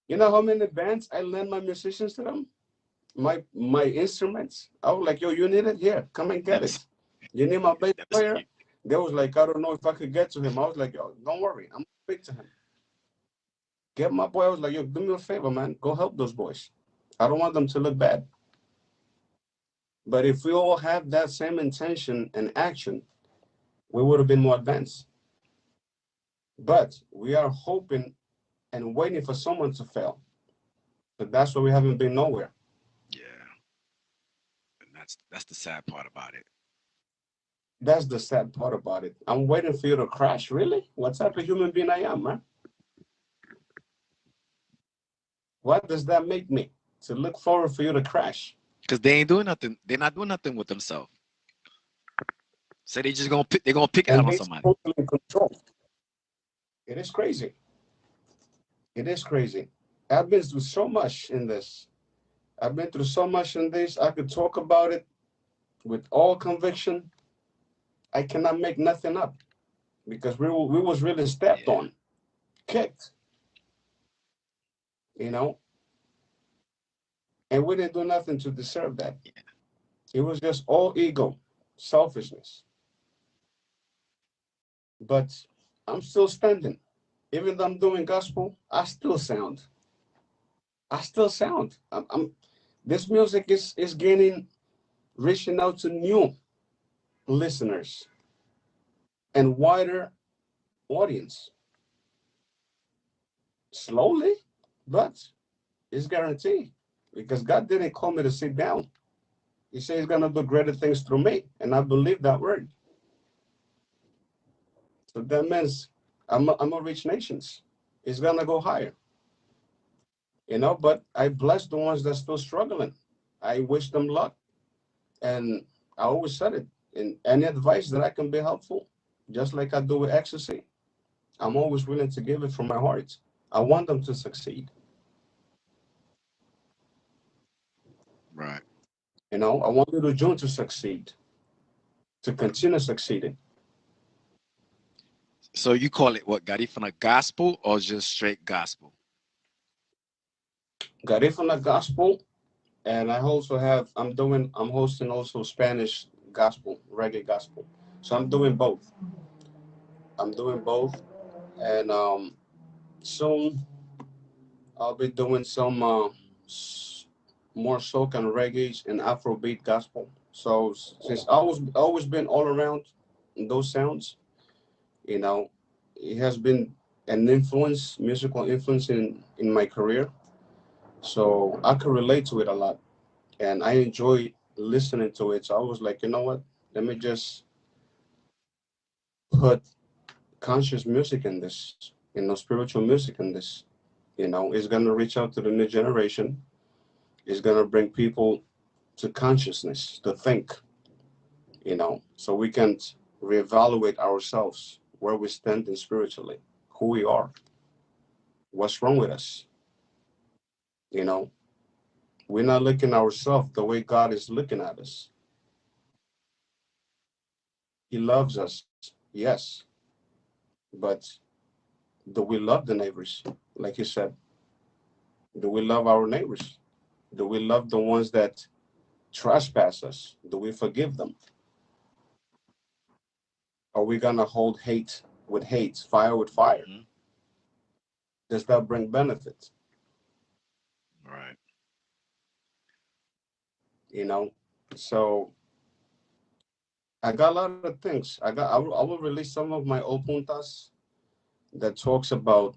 You know how many bands I lend my musicians to them? My instruments. I was like, yo, you need it? Here, come and get Never, it. You need my bass never player? see. They was like, I don't know if I could get to him. I was like, yo, don't worry, I'm gonna speak to him. Get my boy. I was like, yo, do me a favor, man. Go help those boys. I don't want them to look bad. But if we all have that same intention and action, we would have been more advanced. But we are hoping and waiting for someone to fail. So that's why we haven't been nowhere. Yeah, and that's the sad part about it. That's the sad part about it. I'm waiting for you to crash. Really? What type of human being I am, man? What does that make me? To look forward for you to crash. Because they ain't doing nothing. They're not doing nothing with themselves. So they just gonna pick. They're gonna pick it out And on they somebody. totally in control. It is crazy. It is crazy. I've been through so much in this. I've been through so much in this. I could talk about it with all conviction. I cannot make nothing up because we was really stepped Yeah. on, kicked, you know, and we didn't do nothing to deserve that. Yeah. It was just all ego, selfishness. But I'm still standing. Even though I'm doing gospel, I still sound. I still sound. This music is gaining, reaching out to new listeners and wider audience. Slowly, but it's guaranteed because God didn't call me to sit down. He said He's gonna do greater things through me, and I believe that word. So that means I'm gonna reach nations. It's gonna go higher, you know. But I bless the ones that's still struggling. I wish them luck, and I always said it. In any advice that I can be helpful, just like I do with ecstasy, I'm always willing to give it from my heart. I want them to succeed. Right. You know, I want Little June to succeed, to continue succeeding. So you call it what? Garifuna gospel or just straight gospel? Got it from the gospel, and I'm hosting also Spanish gospel, reggae gospel. So I'm doing both. I'm doing both, and soon I'll be doing some more soca and reggae and Afrobeat gospel. So since I was always been all around those sounds, you know, it has been an influence, musical influence in my career. So I could relate to it a lot, and I enjoy listening to it. So I was like, you know what? Let me just put conscious music in this, spiritual music in this. It's gonna reach out to the new generation. It's gonna bring people to consciousness, to think. So we can reevaluate ourselves, where we stand in spiritually, who we are, what's wrong with us. You know, we're not looking at ourselves the way God is looking at us. He loves us, yes, but do we love the neighbors like you said, do we love our neighbors? Do we love the ones that trespass us? Do we forgive them? Are we gonna hold hate with hate, fire with fire? Mhm. Does that bring benefits? Right. You know, so I got a lot of things. I will release some of my opuntas that talks about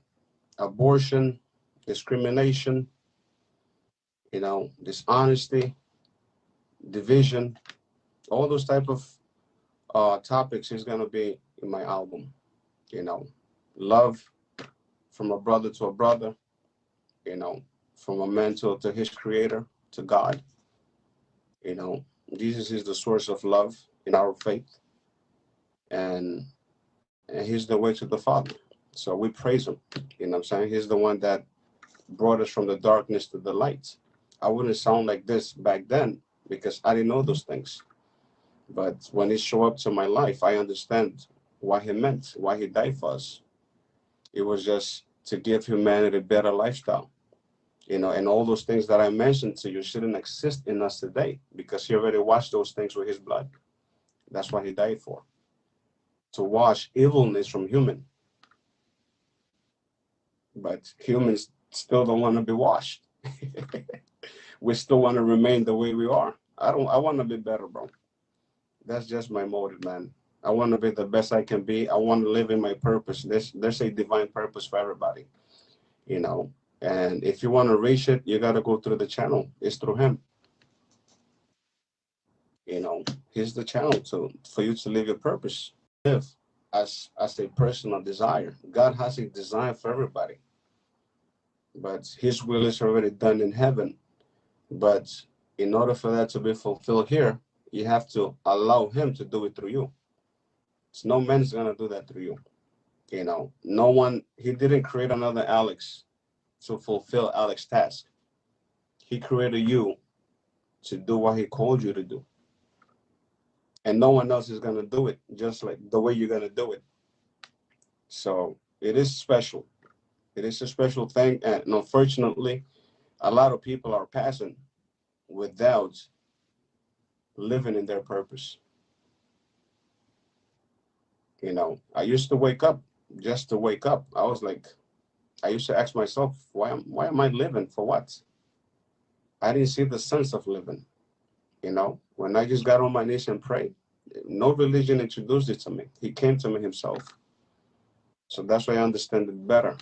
abortion, discrimination, dishonesty, division, all those type of topics is gonna be in my album. You know, love from a brother to a brother. You know, from a man to his creator, to God. You know, Jesus is the source of love in our faith, and He's the way to the Father. So we praise Him. You know what I'm saying? He's the one that brought us from the darkness to the light. I wouldn't sound like this back then because I didn't know those things. But when He showed up to my life, I understand what He meant, why He died for us. It was just to give humanity a better lifestyle. And all those things that I mentioned to you shouldn't exist in us today because He already washed those things with His blood. That's what He died for, to wash evilness from human. But humans still don't want to be washed. We still want to remain the way we are. I want to be better, bro. That's just my motive, man. I want to be the best I can be. I want to live in my purpose. There's a divine purpose for everybody, you know. And if you want to reach it, you got to go through the channel. It's through Him. Here's the channel for you to live your purpose. Live as a personal desire. God has a design for everybody, but His will is already done in heaven. But in order for that to be fulfilled here, you have to allow Him to do it through you. So no man's gonna do that through you. No one. He didn't create another Alex to fulfill Alex's task. He created you to do what He called you to do, and no one else is gonna do it just like the way you're gonna do it. So it is special. It is a special thing, and unfortunately, a lot of people are passing without living in their purpose. I used to wake up just to wake up. I used to ask myself, why am I living for what? I didn't see the sense of living. When I just got on my knees and prayed, no religion introduced it to me. He came to me Himself. So that's why I understand it better.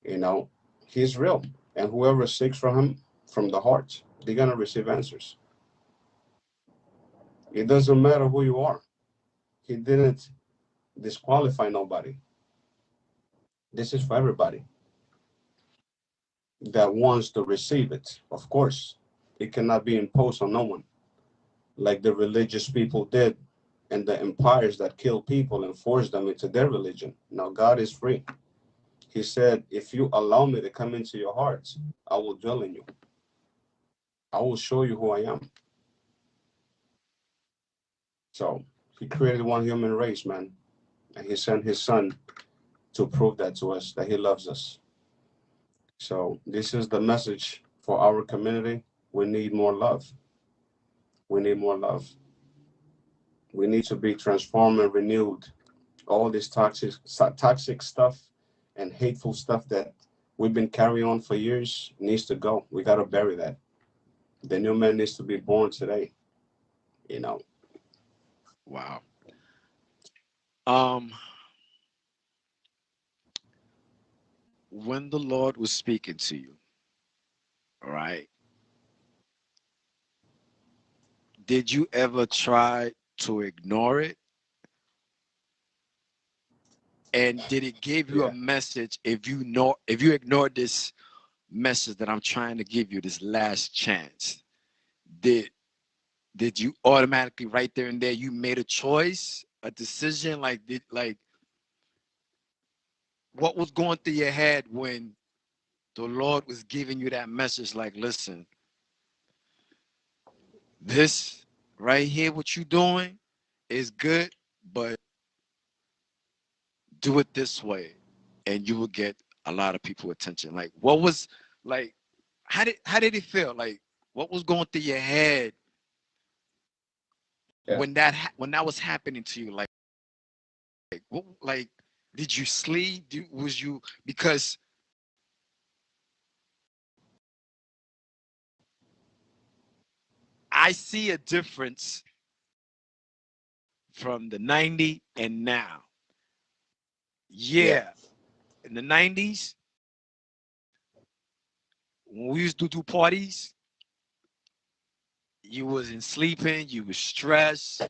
You know, He's real, and whoever seeks for Him from the heart, they're gonna receive answers. It doesn't matter who you are. He didn't disqualify nobody. This is for everybody that wants to receive it. Of course, it cannot be imposed on no one, like the religious people did, and the empires that killed people and forced them into their religion. Now, God is free. He said, if you allow me to come into your hearts, I will dwell in you. I will show you who I am. So He created one human race, man, and He sent His Son to prove that to us, that He loves us. So this is the message for our community. We need more love. We need more love. We need to be transformed and renewed. All this toxic stuff and hateful stuff that we've been carrying on for years needs to go. We got to bury that. The new man needs to be born today. You know. Wow. Um, when the Lord was speaking to you, all right, did you ever try to ignore it? And did it give you a Yeah. message if you ignore this message that I'm trying to give you, this last chance? Did did you automatically right there and there you made a choice, a decision? Like what was going through your head when the Lord was giving you that message? Like, listen, this right here, what you doing is good, but do it this way, and you will get a lot of people attention. Like, what was like? How did it feel? Like, what was going through your head Yeah. when that was happening to you? Like what? Like, did you sleep? Was you because I see a difference from the '90s and now. Yeah. Yeah, in the '90s when we used to do parties, you wasn't sleeping, you was stressed,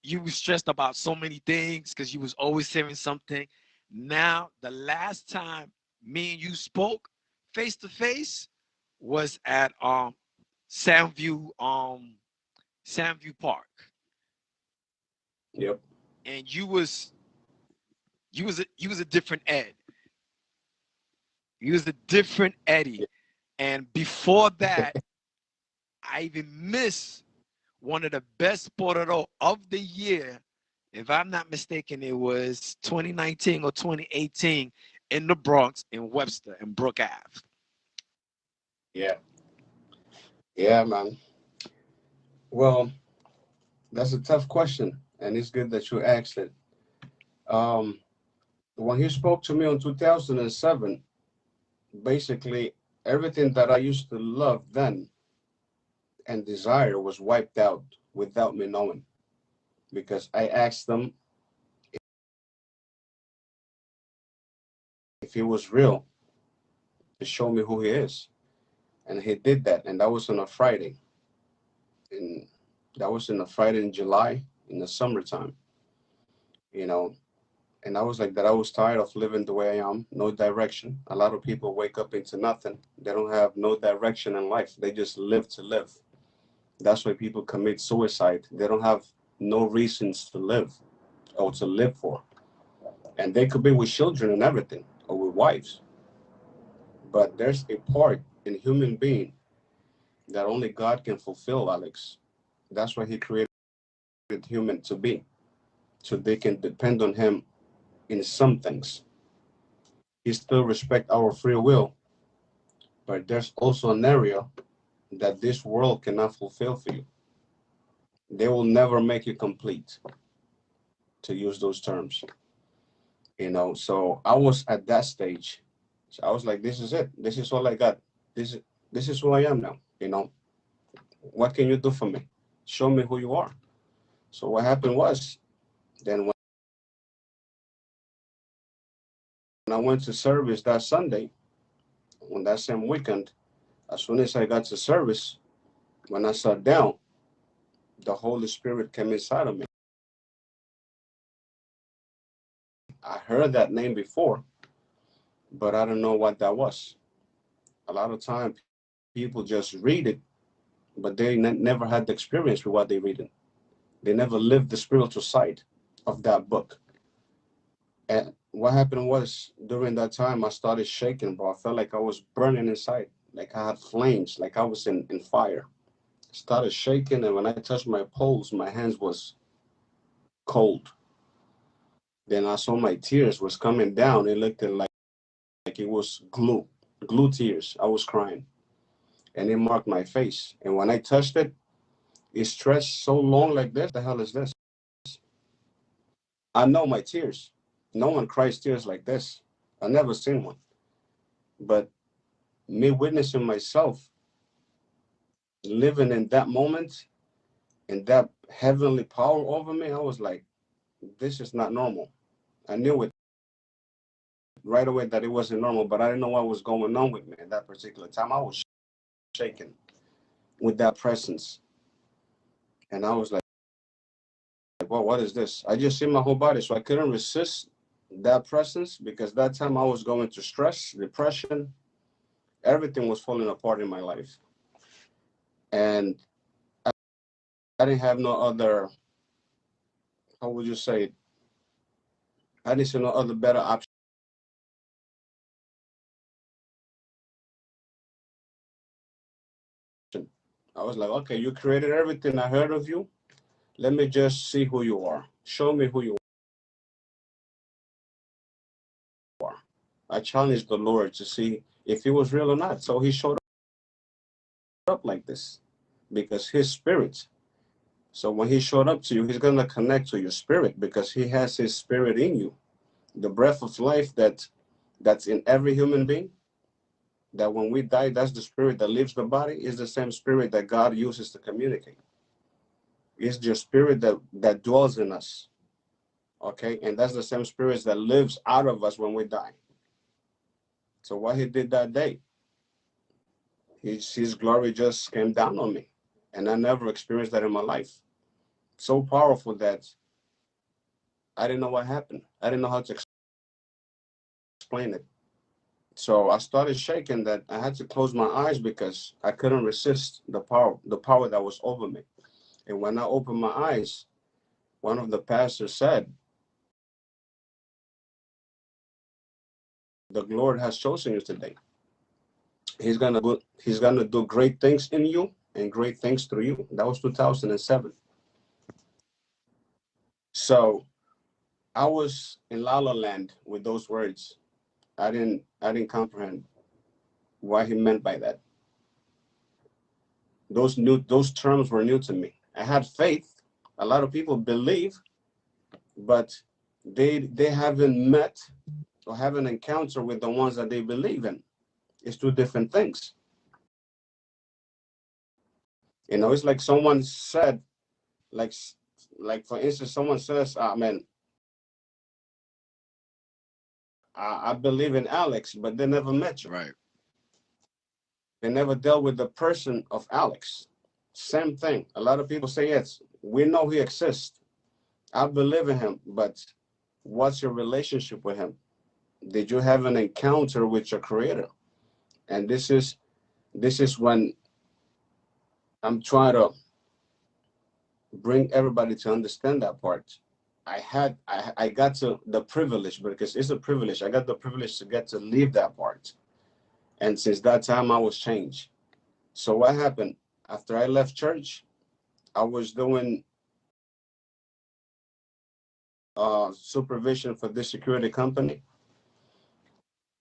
you was stressed about so many things because you was always hearing something. Now, the last time me and you spoke face to face was at Sandview Sandview Park, Yep. and you was a different Ed. You was a different Eddie, and before that, I even missed one of the sport of the year. If I'm not mistaken, it was 2019 or 2018 in the Bronx, in Webster, and Brook Ave. Yeah. Yeah, man. Well, that's a tough question, and it's good that you asked it. Um, when he spoke to me in 2007, basically everything that I used to love then and desire was wiped out without me knowing, because I asked him if he was real to show me who he is, and he did that, and that was on a Friday, and that was in a Friday in July in the summertime, you know. And I was like that. I was tired of living the way I am, no direction. A lot of people wake up into nothing. They don't have no direction in life. They just live to live. That's why people commit suicide. They don't have no reasons to live or to live for. And they could be with children and everything, or with wives. But there's a part in human being that only God can fulfill, Alex. That's why he created human to be, so they can depend on him in some things. He still respect our free will, but there's also an area that this world cannot fulfill for you. They will never make you complete, to use those terms. So I was at that stage. So I was like, this is it. This is all I got. This is who I am now. What can you do for me? Show me who you are. So what happened was, then when I went to service that Sunday, on that same weekend, as soon as I got to service, when I sat down, the Holy Spirit came inside of me. I heard that name before, but I don't know what that was. A lot of time people just read it, but they never had the experience with what they read. They never lived the spiritual side of that book. And what happened was, during that time, I started shaking, bro. I felt like I was burning inside, like I had flames, like I was in fire. Started shaking, and when I touched my pulse, my hands was cold. Then I saw my tears was coming down. It looked like it was glue tears. I was crying, and it marked my face. And when I touched it, it stretched so long like this. The hell is this? I know my tears. No one cries tears like this. I never seen one. But me witnessing myself living in that moment and that heavenly power over me, I was like, this is not normal. I knew it right away that it wasn't normal, but I didn't know what was going on with me at that particular time. I was shaking with that presence. And I was like, well, what is this? I just see my whole body. So I couldn't resist that presence, because that time I was going through stress, depression, everything was falling apart in my life. And I didn't have no other, how would you say it? I didn't see no other better option. I was like, okay, you created everything. I heard of you. Let me just see who you are. Show me who you are. I challenged the Lord to see if he was real or not. So he showed up like this because his spirit. So when he showed up to you, he's going to connect to your spirit because he has his spirit in you. The breath of life that's in every human being, that when we die, that's the spirit that leaves the body, is the same spirit that God uses to communicate. It's your spirit that dwells in us. Okay? And that's the same spirit that lives out of us when we die. So what he did that day, his glory just came down on me. And I never experienced that in my life. So powerful that I didn't know what happened. I didn't know how to explain it. So I started shaking that I had to close my eyes because I couldn't resist the power that was over me. And when I opened my eyes, one of the pastors said, "The Lord has chosen you today. He's gonna do great things in you and great things through you." That was 2007. So I was in La La Land with those words. I didn't comprehend what he meant by that. Those terms were new to me. I had faith. A lot of people believe, but they haven't met or have an encounter with the ones that they believe in. It's two different things. It's like someone said, like for instance, someone says, man, I believe in Alex, but they never met you. Right. They never dealt with the person of Alex. Same thing. A lot of people say, yes, we know he exists. I believe in him, but what's your relationship with him? Did you have an encounter with your creator? And this is when I'm trying to bring everybody to understand that part. I got to the privilege, because it's a privilege. I got the privilege to get to leave that part. And since that time, I was changed. So what happened? After I left church, I was doing supervision for this security company.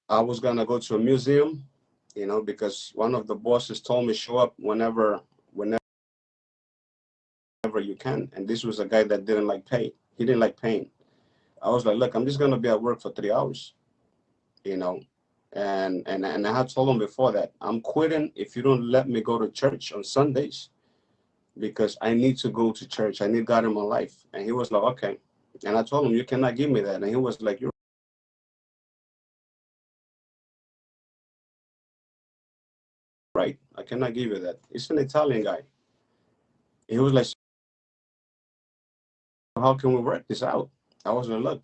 I was gonna go to a museum, because one of the bosses told me show up whenever you can. And this was a guy that didn't like pay. He didn't like paying. I was like, look, I'm just gonna be at work for 3 hours, you know. And I had told him before that I'm quitting if you don't let me go to church on Sundays, because I need to go to church. I need God in my life. And he was like, okay. And I told him, you cannot give me that. And he was like, you're right. I cannot give you that. It's an Italian guy. He was like, how can we work this out? I was like, look,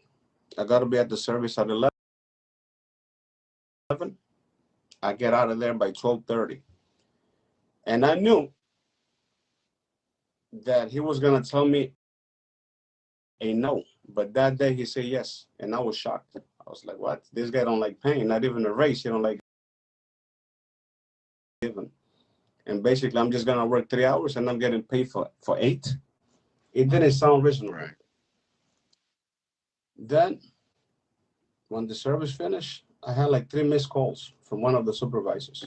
I got to be at the service at 11. I get out of there by 12:30. And I knew that he was going to tell me a no. But that day he said yes. And I was shocked. I was like, what? This guy don't like pain. Not even a race. He don't like giving. And basically, I'm just going to work 3 hours and I'm getting paid for 8. It didn't sound reasonable. Right. Then, when the service finished, I had like 3 missed calls from one of the supervisors.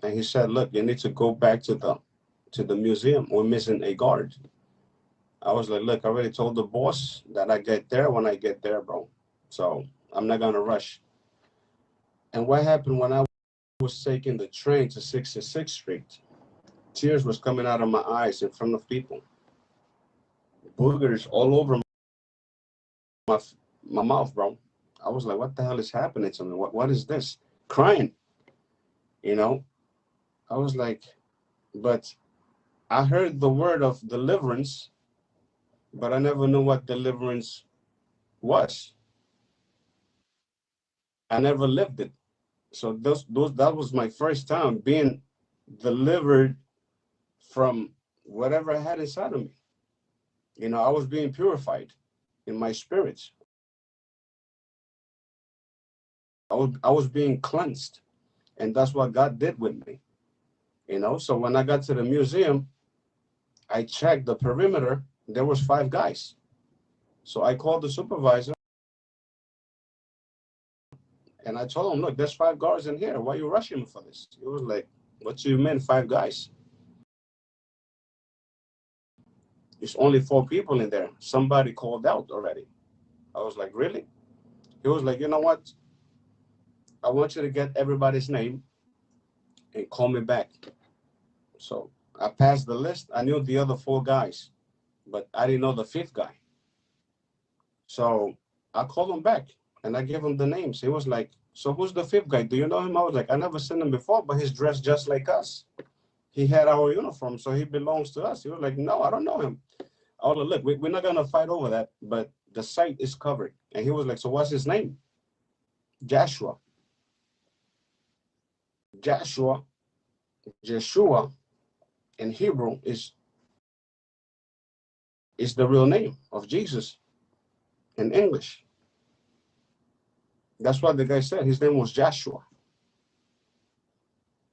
And he said, look, you need to go back to the museum. We're missing a guard. I was like, look, I already told the boss that I get there when I get there, bro. So I'm not going to rush. And what happened when I was taking the train to 66th Street? Tears was coming out of my eyes in front of people. Boogers all over my mouth, bro. I was like, what the hell is happening to me? What is this? Crying, you know? I was like, but I heard the word of deliverance, but I never knew what deliverance was. I never lived it. So that was my first time being delivered from whatever I had inside of me. I was being purified in my spirits. I was being cleansed. And that's what God did with me. So when I got to the museum, I checked the perimeter. There was 5 guys. So I called the supervisor and I told him, look, there's 5 guards in here. Why are you rushing me for this? He was like, what do you mean 5 guys? There's only 4 people in there. Somebody called out already. I was like, really? He was like, you know what? I want you to get everybody's name and call me back. So I passed the list. I knew the other 4 guys, but I didn't know the 5th guy. So I called him back and I gave him the names. He was like, so who's the 5th guy? Do you know him? I was like, I never seen him before, but he's dressed just like us. He had our uniform, so he belongs to us. He was like, no, I don't know him. I was like, look, we're not going to fight over that, but the site is covered. And he was like, so what's his name? Joshua. Joshua, Jeshua in Hebrew is the real name of Jesus in English. That's what the guy said. His name was Joshua.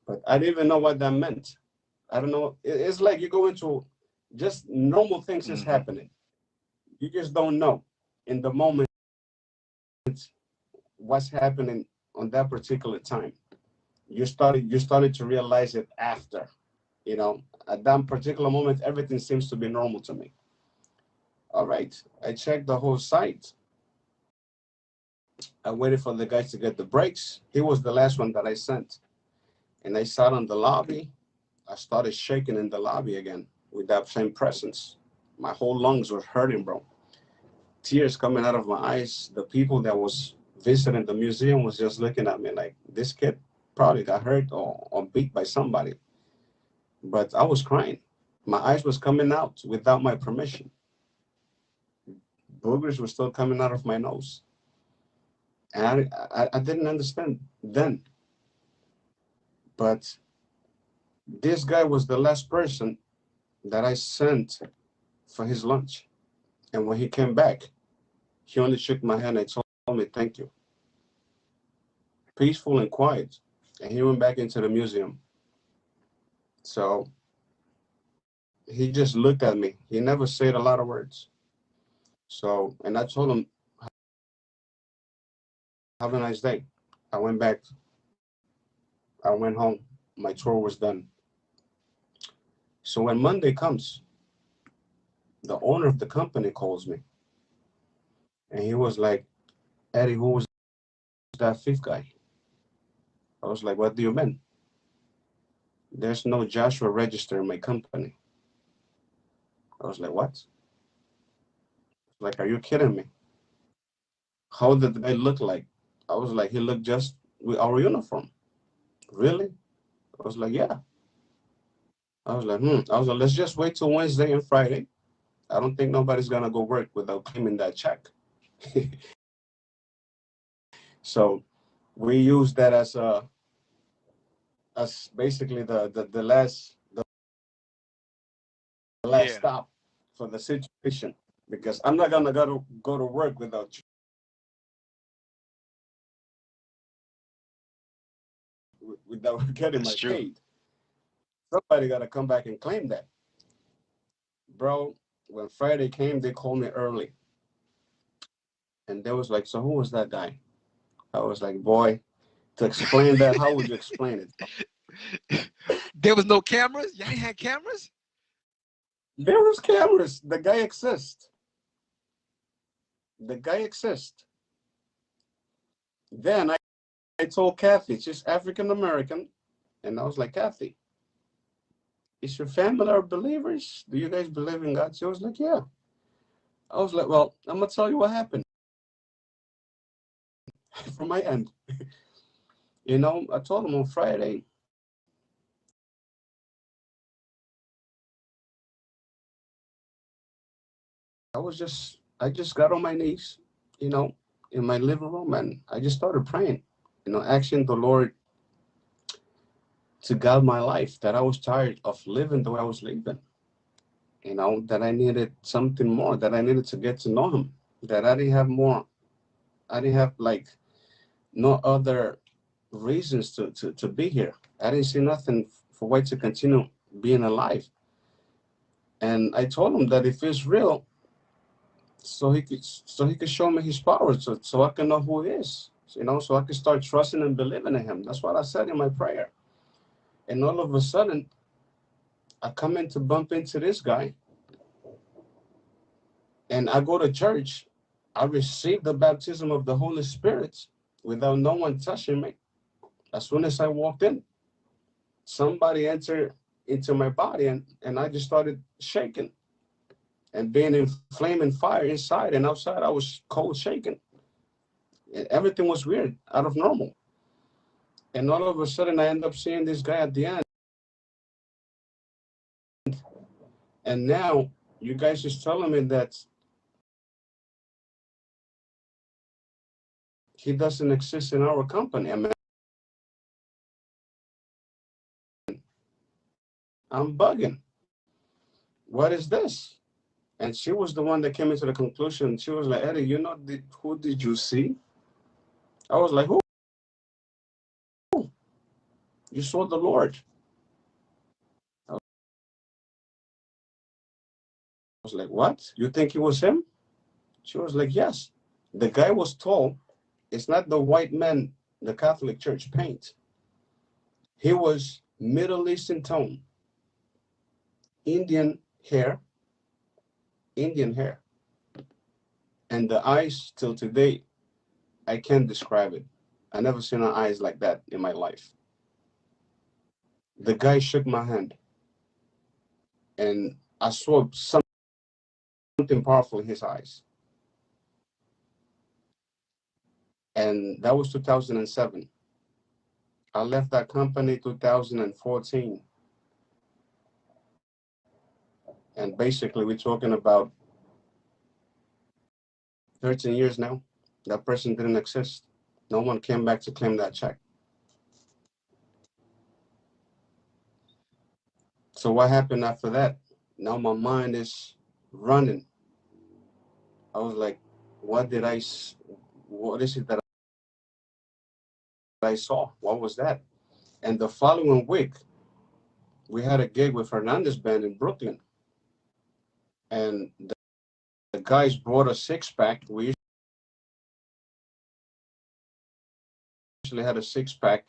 But I didn't even know what that meant. I don't know. It's like you go into just normal things is happening. You just don't know in the moment what's happening on that particular time. You started to realize it after. At that particular moment, everything seems to be normal to me. All right. I checked the whole site. I waited for the guys to get the brakes. He was the last one that I sent. And I sat on the lobby. I started shaking in the lobby again with that same presence. My whole lungs were hurting, bro. Tears coming out of my eyes. The people that was visiting the museum was just looking at me like, this kid probably got hurt or beat by somebody. But I was crying. My eyes was coming out without my permission. Boogers were still coming out of my nose. And I didn't understand then. But this guy was the last person that I sent for his lunch. And when he came back, he only shook my hand and told me, thank you. Peaceful and quiet. And he went back into the museum. So he just looked at me. He never said a lot of words. So, and I told him, have a nice day. I went back. I went home. My tour was done. So when Monday comes, the owner of the company calls me. And he was like, Eddie, who was that 5th guy? I was like, what do you mean? There's no Joshua register in my company. I was like, what? Like, are you kidding me? How did the guy look like? I was like, he looked just with our uniform. Really? I was like, yeah. I was like, let's just wait till Wednesday and Friday. I don't think nobody's gonna go work without claiming that check. So we use that as basically the last stop for the situation, because I'm not gonna go to work without getting my paid. Somebody gotta come back and claim that. Bro, when Friday came, they called me early. And they was like, so who was that guy? I was like, boy, to explain that, how would you explain it? There was no cameras? Y'all had cameras? There was cameras. The guy exists. The guy exists. Then I told Kathy, she's African American, and I was like, Kathy, is your family are believers? Do you guys believe in God? She was like, yeah. I was like, well, I'm gonna tell you what happened from my end. I told him on Friday, I just got on my knees, in my living room, and I just started praying, asking the Lord to guide my life, that I was tired of living the way I was living, that I needed something more, that I needed to get to know him, that I didn't have like no other reasons to be here. I didn't see nothing for why to continue being alive. And I told him that if it's real, so he could show me his power, so I can know who he is, so I can start trusting and believing in him. That's what I said in my prayer. And all of a sudden, I come in to bump into this guy, and I go to church. I receive the baptism of the Holy Spirit without no one touching me. As soon as I walked in, somebody entered into my body, and I just started shaking and being in flaming fire inside, and outside I was cold shaking. Everything was weird, out of normal. And all of a sudden, I end up seeing this guy at the end. And now you guys is telling me that he doesn't exist in our company. I mean, I'm bugging. What is this? And she was the one that came into the conclusion. She was like, Eddie, who did you see? I was like, who? You saw the Lord. I was like, what? You think it was him? She was like, yes. The guy was tall. It's not the white man the Catholic Church paint. He was Middle Eastern tone, Indian hair, Indian hair. And the eyes, till today, I can't describe it. I never seen an eyes like that in my life. The guy shook my hand, and I saw something powerful in his eyes. And that was 2007. I left that company 2014. And basically, we're talking about 13 years now. That person didn't exist. No one came back to claim that check. So what happened after that? Now my mind is running. I was like, what is it that I saw? What was that? And the following week, we had a gig with Hernandez Band in Brooklyn. And the guys brought a six-pack. We usually had a six-pack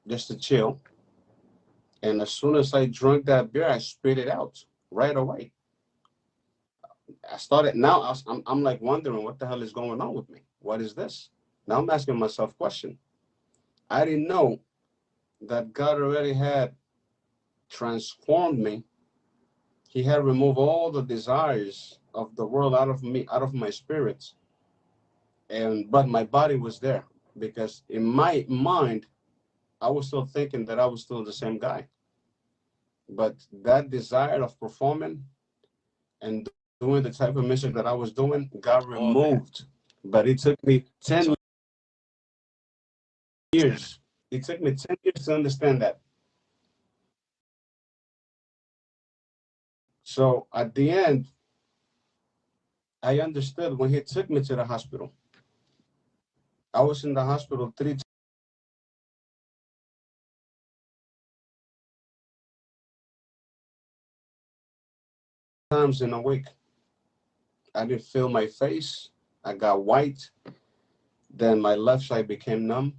just to chill. And as soon as I drank that beer, I spit it out right away. I'm like wondering what the hell is going on with me. What is this? Now I'm asking myself question. I didn't know that God already had transformed me. He had removed all the desires of the world out of me, out of my spirit. But my body was there, because in my mind, I was still thinking that I was still the same guy. But that desire of performing and doing the type of music that I was doing got removed. But it took me 10 years. It took me 10 years to understand that. So at the end, I understood when he took me to the hospital. I was in the hospital 3 times in a week. I didn't feel my face. I got white. Then my left side became numb.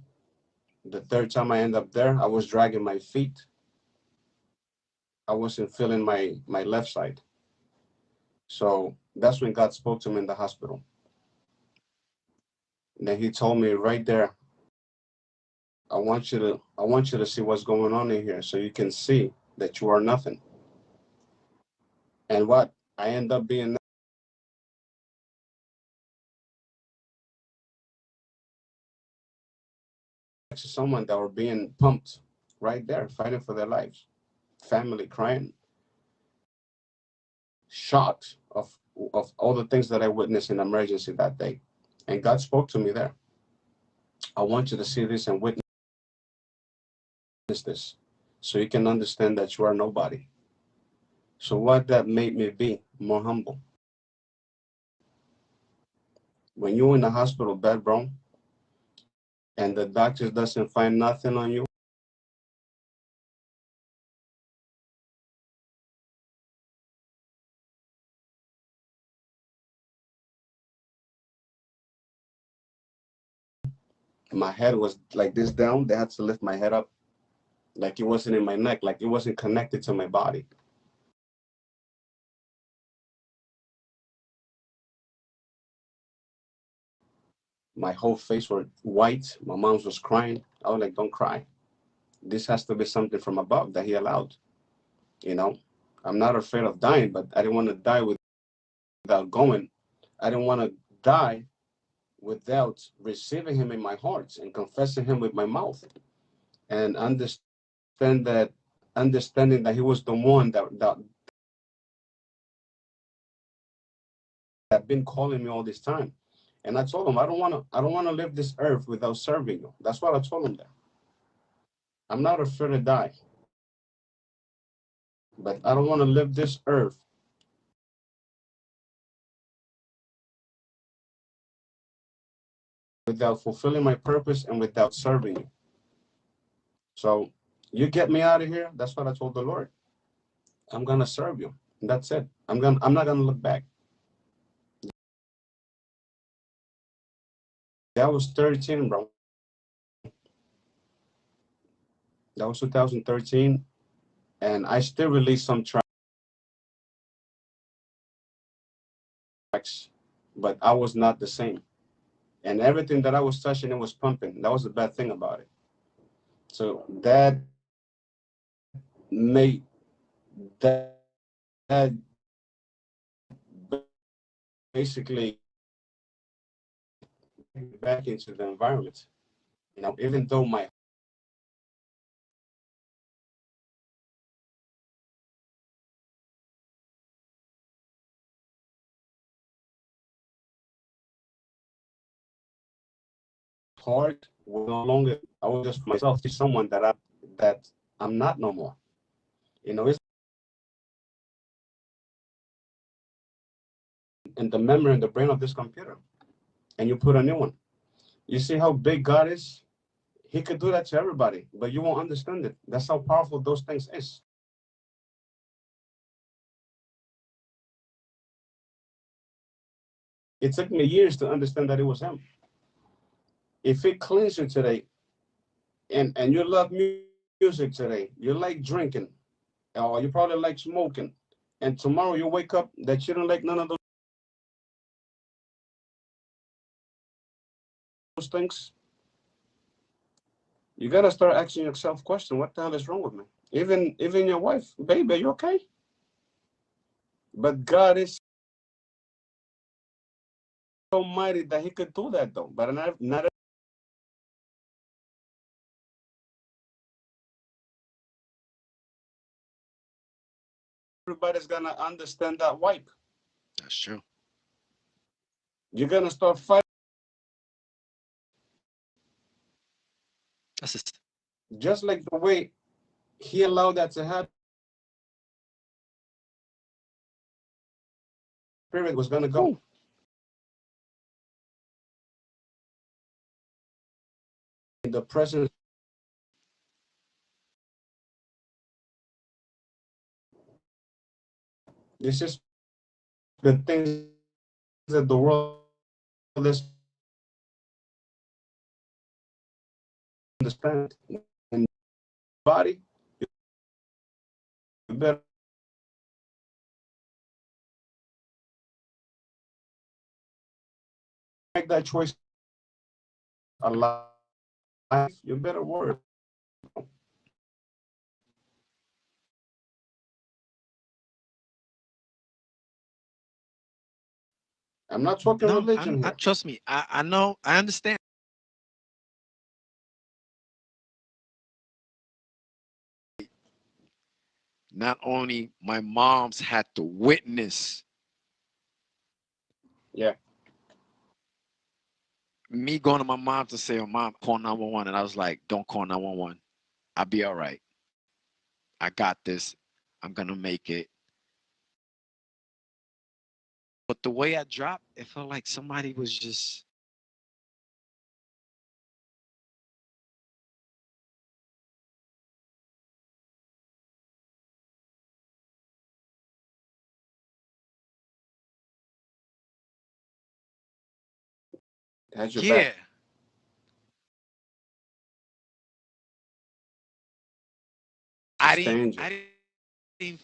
The third time I ended up there, I was dragging my feet. I wasn't feeling my left side. So that's when God spoke to me in the hospital. And then he told me right there, I want you to see what's going on in here so you can see that you are nothing. And what? I end up being next to someone that were being pumped right there, fighting for their lives. Family crying, shocked of all the things that I witnessed in emergency that day. And God spoke to me there. I want you to see this and witness this so you can understand that you are nobody. So what that made me be more humble. When you're in the hospital bed, bro, and the doctor doesn't find nothing on you, My head was like this down. They had to lift my head up, like it wasn't in my neck, like it wasn't connected to my body. My whole face was white. My mom was crying. I was like, don't cry. This has to be something from above that he allowed. You know, I'm not afraid of dying, but I didn't want to die without going. I didn't want to die without receiving him in my heart and confessing him with my mouth and understanding that he was the one that been calling me all this time. And I told him I don't want to live this earth without serving you. That's what I told him. That I'm not afraid to die, but I don't want to live this earth without fulfilling my purpose and without serving you. So you get me out of here. That's what I told the Lord. I'm gonna serve you. And that's it. I'm not gonna look back. That was 13, bro. That was 2013. And I still released some tracks, but I was not the same. And everything that I was touching, it was pumping. That was the bad thing about it. So that made that basically back into the environment. Even though my heart was no longer, I was just myself, to someone that I'm not no more. It's in the memory and the brain of this computer, and you put a new one. You see how big God is? He could do that to everybody, but you won't understand it. That's how powerful those things is. It took me years to understand that it was him. If it cleans you today, and you love music today, you like drinking, or you probably like smoking, and tomorrow you wake up that you don't like none of those things, you gotta start asking yourself question: What the hell is wrong with me? Even your wife, baby, are you okay? But God is so mighty that He could do that, though. But not everybody's gonna understand that wipe. That's true. You're gonna start fighting, That's just, just like the way He allowed that to happen. Spirit was gonna go. whew, In the presence, this is the things that the world is understand. And body, you better make that choice. Alive, you better worry. I'm not talking no, religion I here. trust me. I know. I understand. Not only my mom's had to witness Yeah, me going to my mom to say, "Oh, mom, call 911," and I was like, "Don't call 911. I'll be all right. I got this. I'm gonna make it." But the way I dropped, it felt like somebody was just has your yeah. back. understand you. I didn't.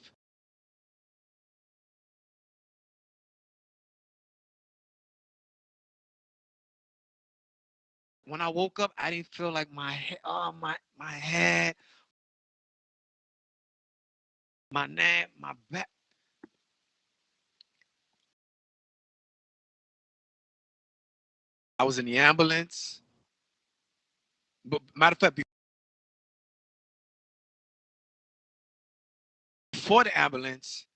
When I woke up, I didn't feel like my head, my head, my neck, my back. I was in the ambulance. But matter of fact, before the ambulance,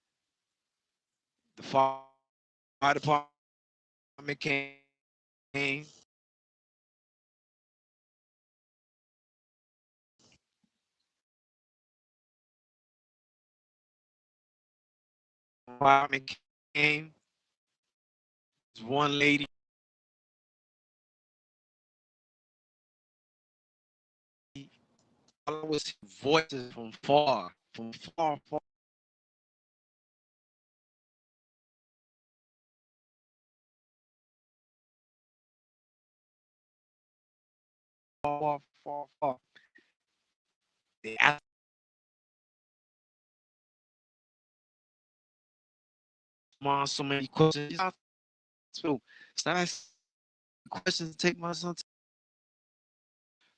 the fire department came. Department came. One lady. All I was voices from far, far. They asked mom so many questions. So stop asking questions. Take my son.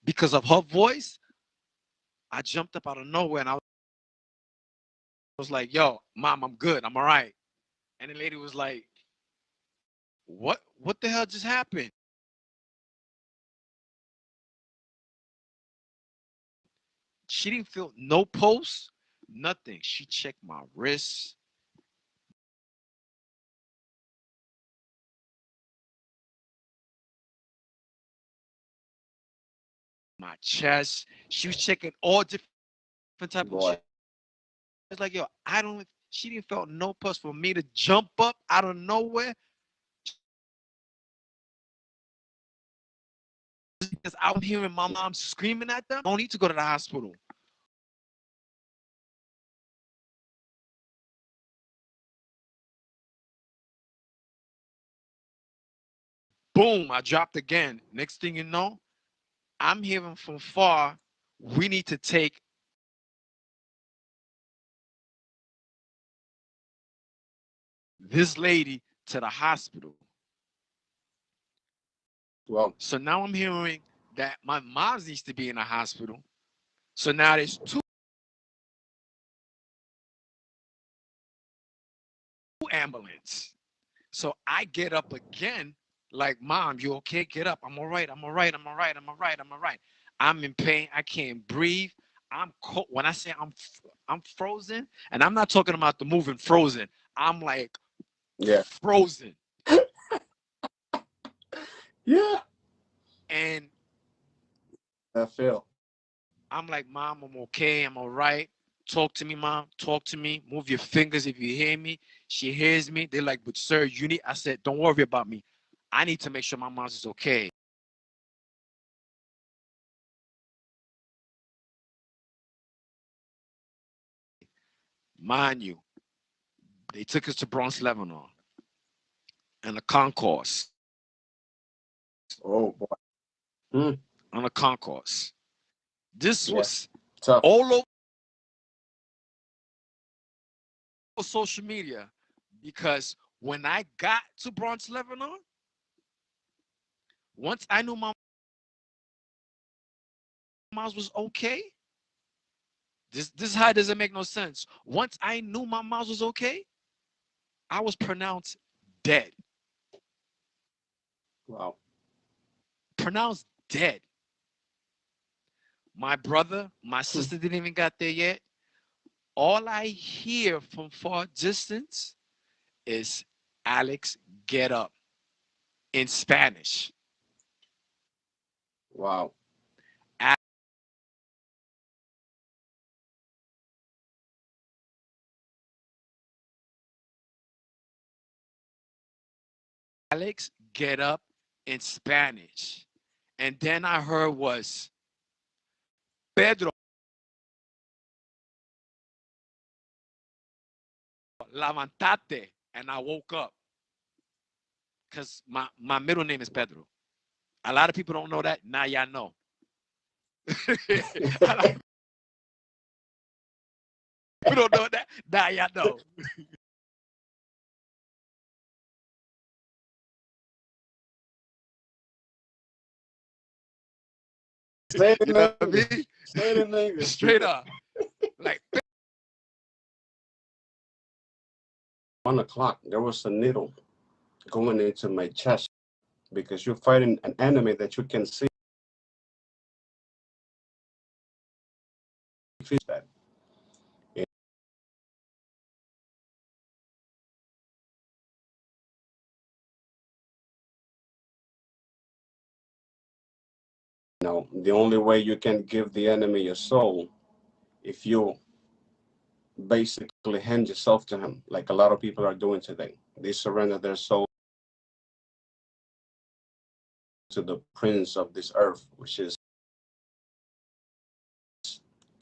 Because of her voice, I jumped up out of nowhere and I was like, "Yo, mom, I'm good. I'm all right." And the lady was like, "What? What the hell just happened?" She didn't feel no pulse, nothing. She checked my wrists, my chest. She was checking all different type of Boy. shit. It's like, yo, I don't. She didn't feel no pulse for me to jump up out of nowhere because I'm hearing my mom screaming at them. I don't need to go to the hospital. Boom! I dropped again. Next thing you know, I'm hearing from far. We need to take this lady to the hospital. Well, So now I'm hearing that my mom needs to be in the hospital. So now there's two ambulance. So I get up again, like, "Mom, you okay? Get up. I'm all right. I'm all right. I'm all right. I'm all right. I'm all right." I'm in pain. I can't breathe. I'm cold. When I say I'm frozen, and I'm not talking about the moving frozen. I'm like yeah. frozen. Yeah. And I feel. I'm like, "Mom, I'm okay. I'm all right. Talk to me, mom. Talk to me. Move your fingers if you hear me." She hears me. They're like, "But sir, you need." I said, "Don't worry about me. I need to make sure my mom's is okay." Mind you, they took us to Bronx, Lebanon, and the concourse. Oh boy. Mm. On the concourse. This Yeah. was Tough. all over social media because when I got to Bronx, Lebanon, once I knew my mom was okay, this is how it doesn't make no sense. Once I knew my mom was okay, I was pronounced dead. Wow. Pronounced dead. My brother, my Hmm. sister didn't even got there yet. All I hear from far distance is Alex, get up in Spanish. Wow. Alex, get up in Spanish. And then I heard was Pedro, levantate. And I woke up because my middle name is Pedro. A lot of people don't know that. Now y'all know. You don't know that? Now y'all know. Say it You in know what I mean? English. Say it in English. Straight up. Like 1 o'clock, there was a needle going into my chest because you're fighting an enemy that you can see. That. You know, the only way you can give the enemy your soul if you basically hand yourself to him, like a lot of people are doing today. They surrender their soul to the prince of this earth, which is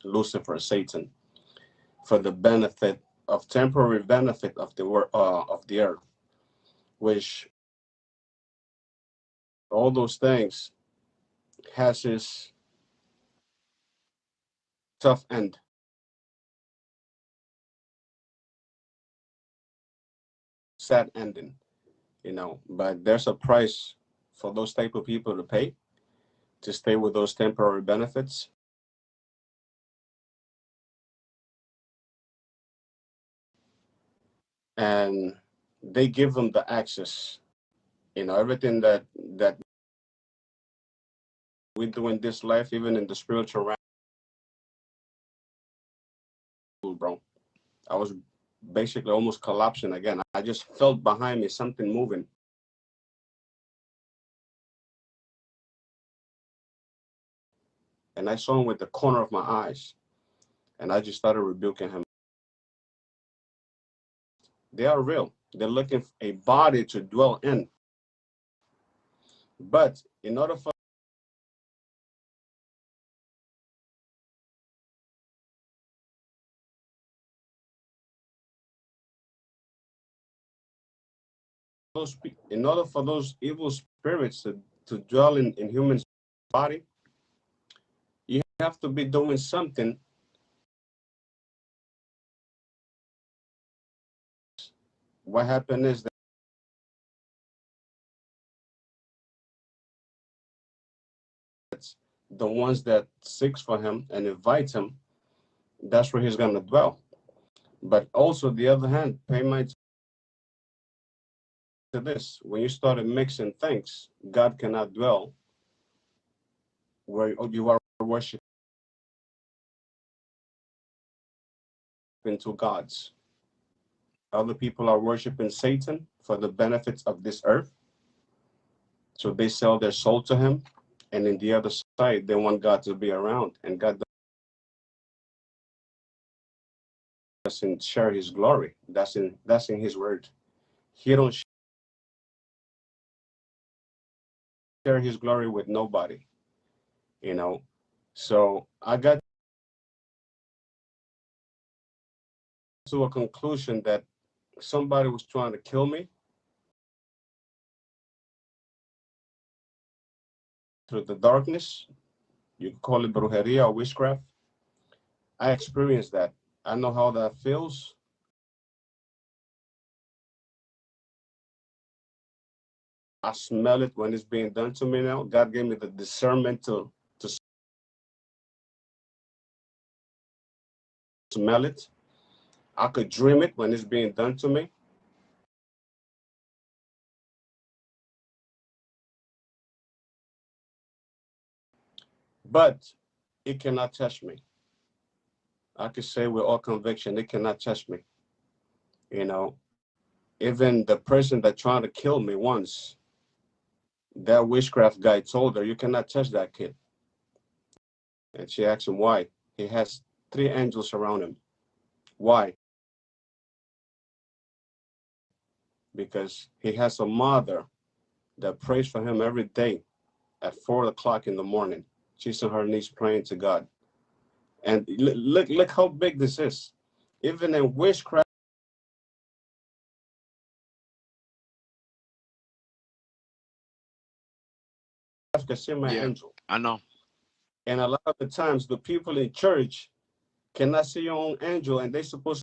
Lucifer, Satan, for the benefit of temporary benefit of the earth, which all those things has his tough end. Sad ending, but there's a price for those type of people to pay to stay with those temporary benefits. And they give them the access, everything that we do in this life, even in the spiritual realm. Bro, I was basically almost collapsing again. I just felt behind me something moving. And I saw him with the corner of my eyes. And I just started rebuking him. They are real. They're looking for a body to dwell in. But in order for those evil spirits to dwell in human body, you have to be doing something. What happened is that the ones that seek for him and invite him, that's where he's going to dwell. But also, the other hand, pay mind to this. When you started mixing things, God cannot dwell where you are worshiping two gods. Other people are worshiping Satan for the benefits of this earth. So they sell their soul to him. And in the other side, they want God to be around. And God doesn't share his glory. That's in his word. He don't share his glory with nobody. So I got to a conclusion that somebody was trying to kill me through the darkness. You can call it brujeria or witchcraft. I experienced that. I know how that feels. I smell it when it's being done to me now. God gave me the discernment to smell it. I could dream it when it's being done to me. But it cannot touch me. I could say with all conviction, it cannot touch me. Even the person that tried to kill me once, that witchcraft guy told her, you cannot touch that kid. And she asked him why. He has 3 angels around him. Why? Because he has a mother that prays for him every day at 4 o'clock in the morning. She's on her knees praying to God. And look how big this is. Even in witchcraft, can see my yeah, angel. I know. And a lot of the times, the people in church cannot see your own angel, and they're supposed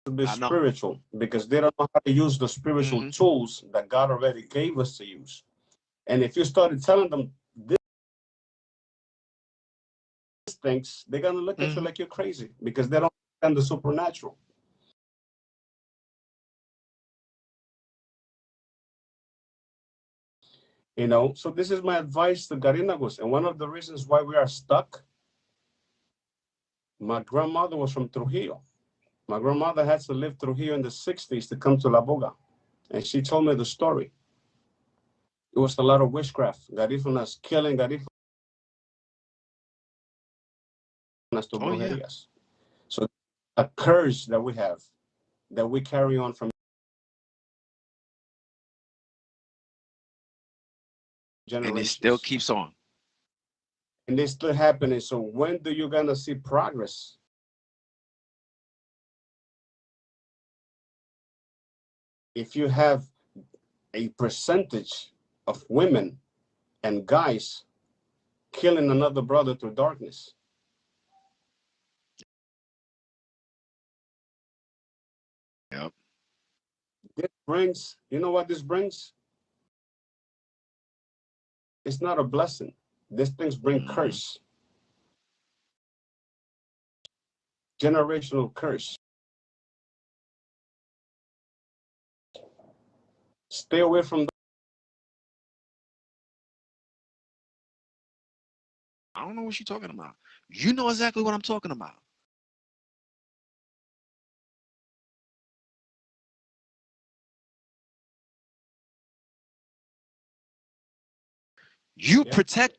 to be I know. spiritual because they don't know how to use the spiritual Mm-hmm. tools that God already gave us to use. And if you started telling them these things, they're gonna look at you Mm-hmm. like you're crazy because they don't understand the supernatural. You know, so this is my advice to Garinagos. And one of the reasons why we are stuck, my grandmother was from Trujillo. My grandmother had to live Trujillo in the 60s to come to La Boga. And she told me the story. It was a lot of witchcraft. Garífunas killing, garífunas to Oh yeah. brujerías. So a curse that we have, that we carry on from And it still generations. keeps on. And it's still happening. So when do you gonna see progress? If you have a percentage of women and guys killing another brother through darkness. Yep. This brings, you know what this brings? It's not a blessing. These things bring Mm-hmm. curse, generational curse. Stay away from. I don't know what you're talking about. You know exactly what I'm talking about. You Yeah. protect.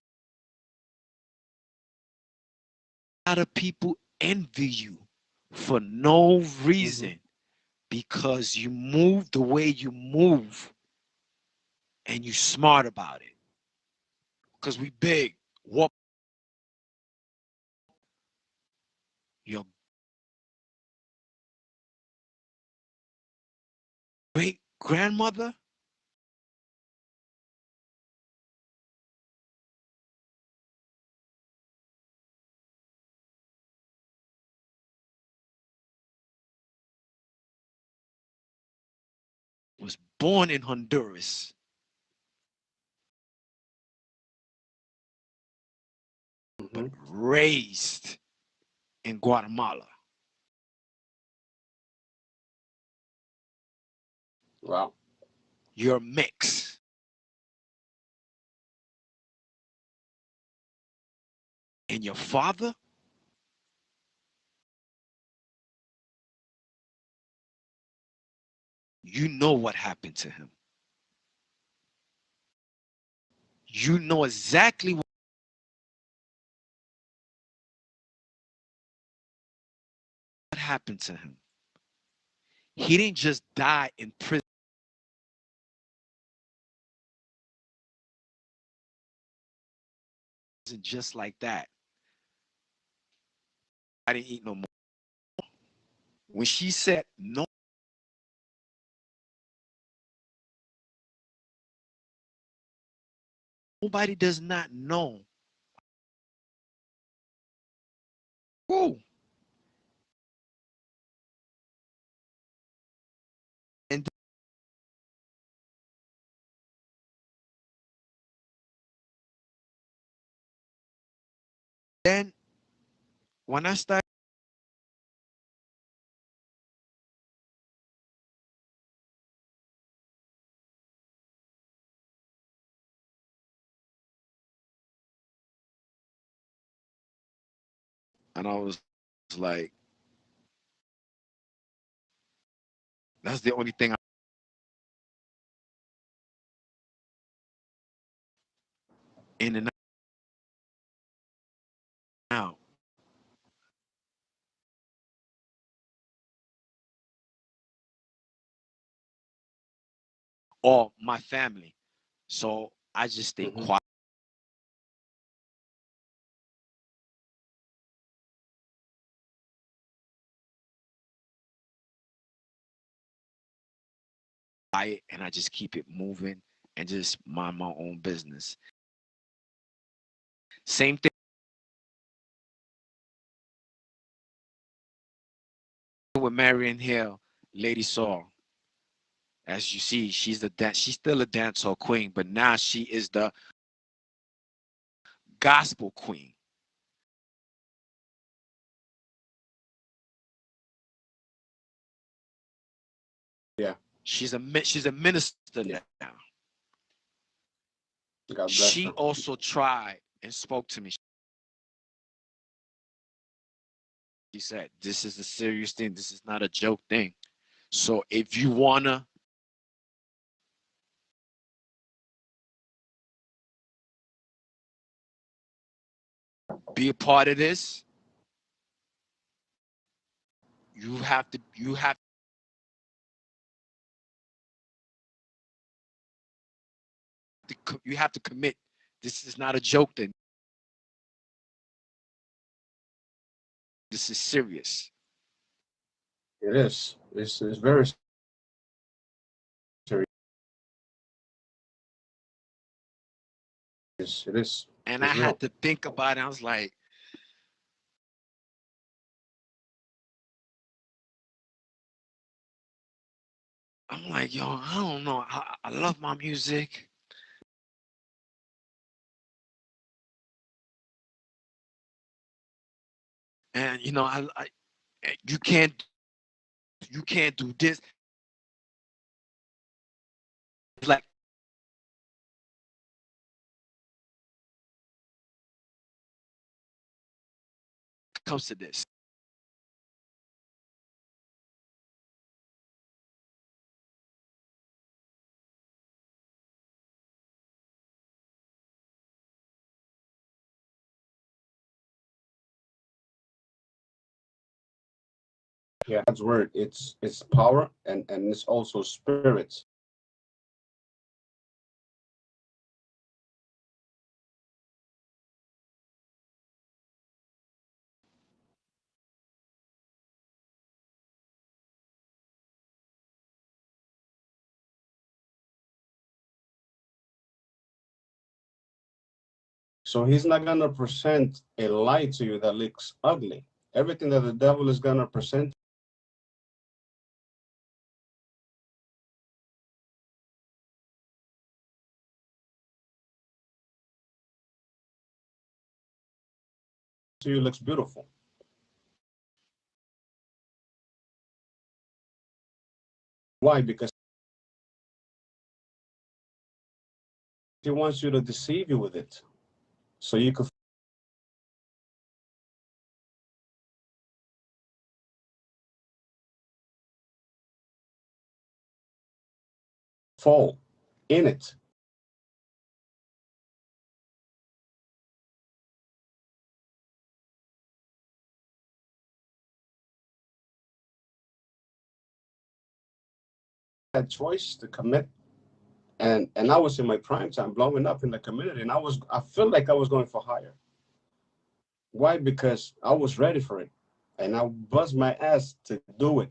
A lot of people envy you for no Mm-hmm. reason because you move the way you move and you smart about it. Because we big. What your great grandmother was born in Honduras, but Mm-hmm. raised in Guatemala. Wow. You're a mix. And your father, you know what happened to him. You know exactly what happened to him. He didn't just die in prison just like that. I didn't eat no more. When she said no, nobody does not know. Who? And then when I started, and I was like, that's the only thing in and out. Or my family. So I just stay Mm-hmm. quiet and I just keep it moving and just mind my own business. Same thing with Marion Hill, Lady Saul. As you see, she's still a dancehall queen, but now she is the gospel queen. Yeah. She's a minister Yeah. now. God bless She her. also tried and spoke to me. She said, "This is a serious thing. This is not a joke thing. So if you wanna be a part of this, you have to commit. This is not a joke thing. This is serious." It is. It's very serious. It is. And I It's had real. to think about it. I'm like, yo, I don't know. I love my music. And you can't do this. It's like it comes to this. Yeah. God's word. It's power and it's also spirit. So he's not gonna present a lie to you that looks ugly. Everything that the devil is gonna present to you looks beautiful. Why? Because he wants you to deceive you with it, so you could fall in it. That choice to commit, and I was in my prime time, blowing up in the community, and I felt like I was going for higher. Why? Because I was ready for it, and I bust my ass to do it.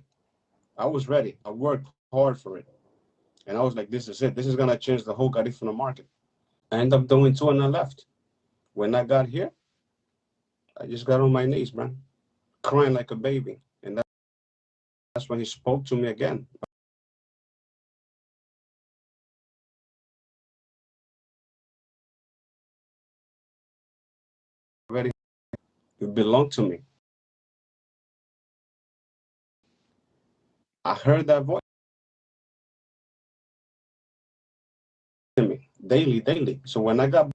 I was ready. I worked hard for it, and I was like, "This is it. This is gonna change the whole Garifuna market." I ended up doing two, and I left. When I got here, I just got on my knees, man, crying like a baby, and that's when he spoke to me again. Already, you belong to me. I heard that voice in me daily, daily. So when I got,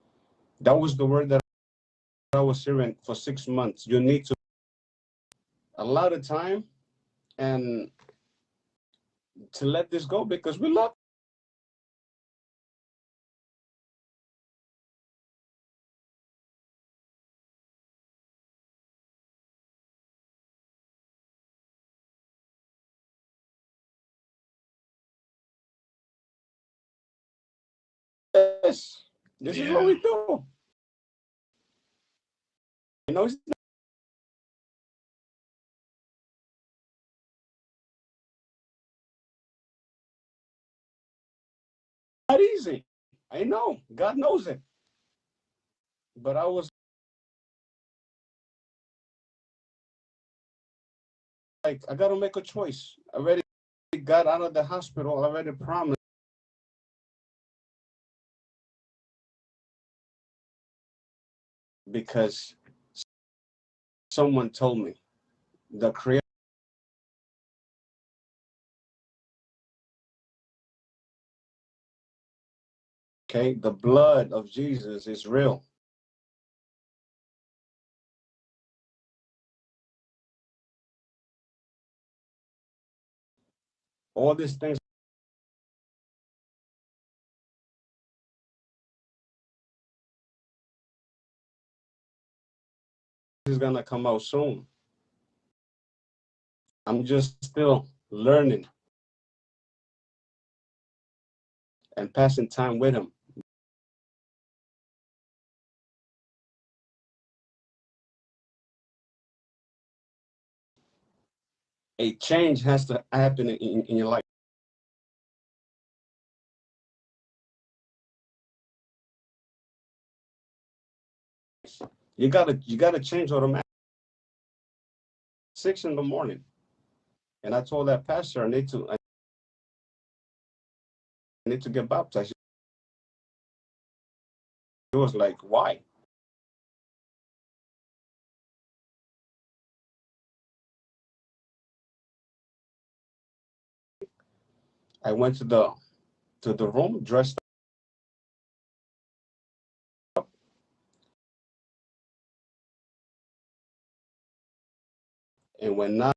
that was the word that I was hearing for 6 months. You need to allow the time and to let this go because we love this. This is what Yeah. we do. It's not easy. I know. God knows it. But I was I got to make a choice. I already got out of the hospital. I already promised. Because someone told me the creator, okay, the blood of Jesus is real. All these things is gonna come out soon. I'm just still learning and passing time with him. A change has to happen in your life. You gotta change automatically. 6 in the morning, and I told that pastor I need to get baptized. He was like, "Why?" I went to the room, dressed up, and when I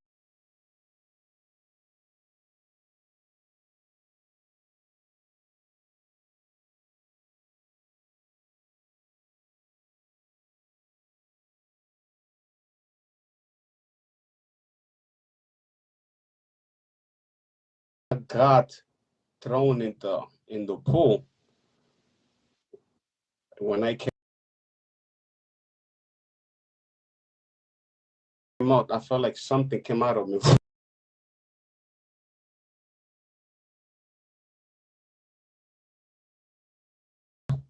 got thrown in the pool, when I came out, I felt like something came out of me.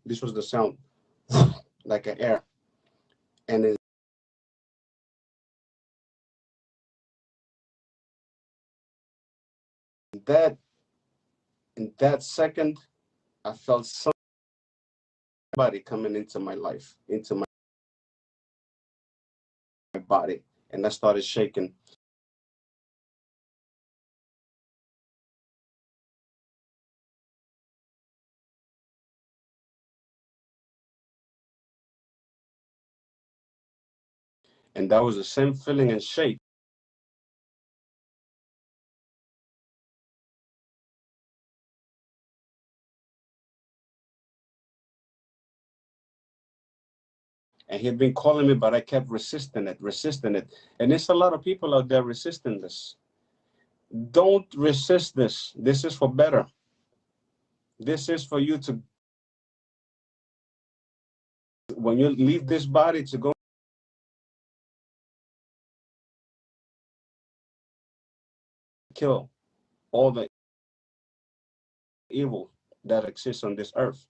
This was the sound, like an air, and that in that second, I felt somebody coming into my life, into my body, and I started shaking. And that was the same feeling and shake. And he'd been calling me, but I kept resisting it. And there's a lot of people out there resisting this. Don't resist this. This is for better. This is for you to, when you leave this body, to go kill all the evil that exists on this earth.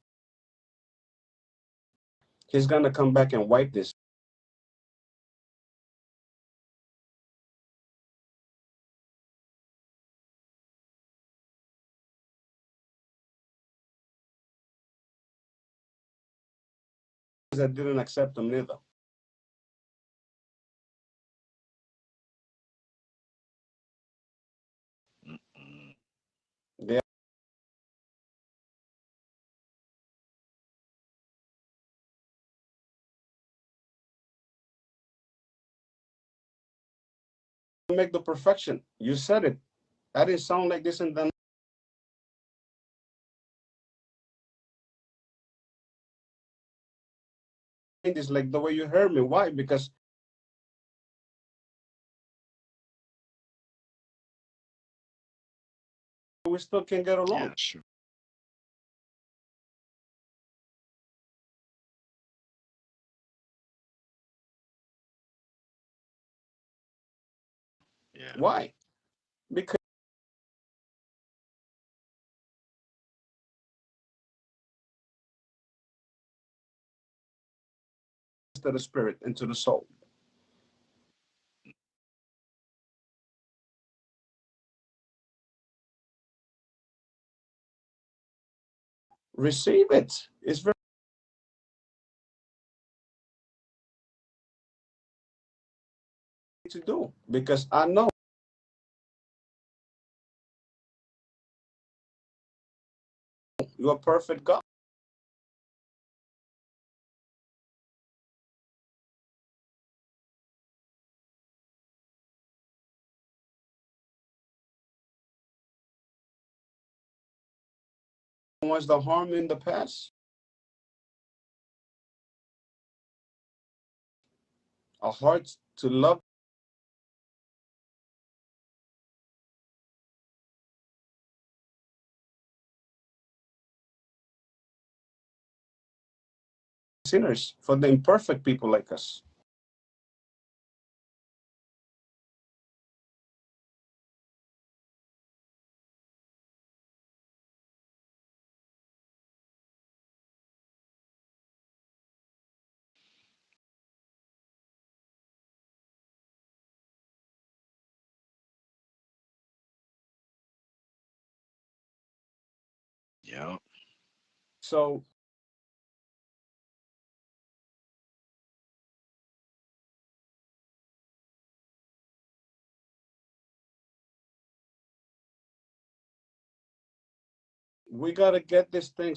He's going to come back and wipe this. I didn't accept him neither. They make the perfection. You said it. I didn't sound like this in the 90s, like the way you heard me. Why? Because we still can get Yeah, along. sure. Yeah. Why? Because to the spirit and to the soul. receive it. It's very to do, because I know you're a perfect God. Was the harm in the past? A heart to love sinners, for the imperfect people like us. Yeah. So we got to get this thing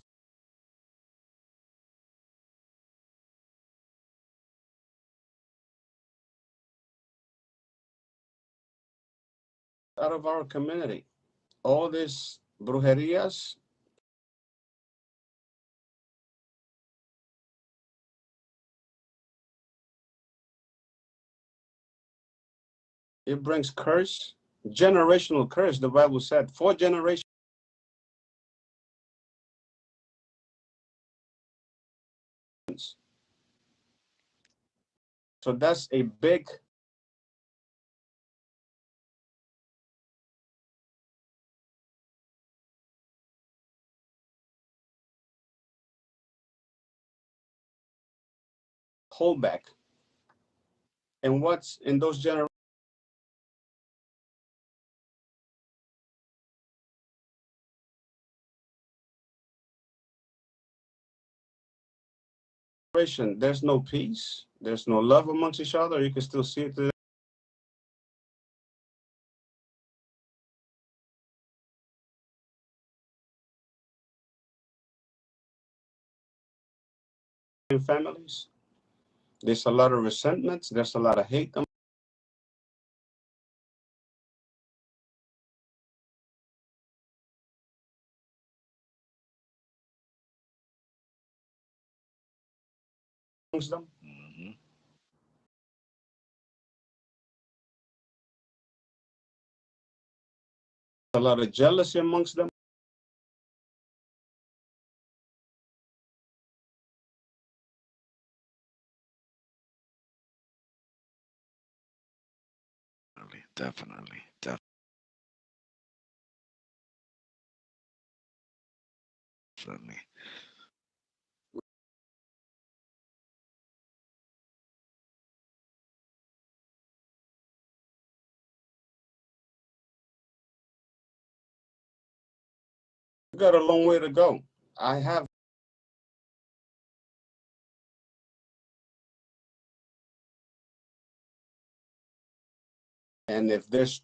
out of our community. All these brujerias, it brings curse, generational curse. The Bible said 4 generations. So that's a big holdback. And what's in those generations? There's no peace. There's no love amongst each other. You can still see it in families. There's a lot of resentments. There's a lot of hate amongst them. Mm-hmm. A lot of jealousy amongst them. Definitely. Definitely. We got a long way to go. I have, and if there's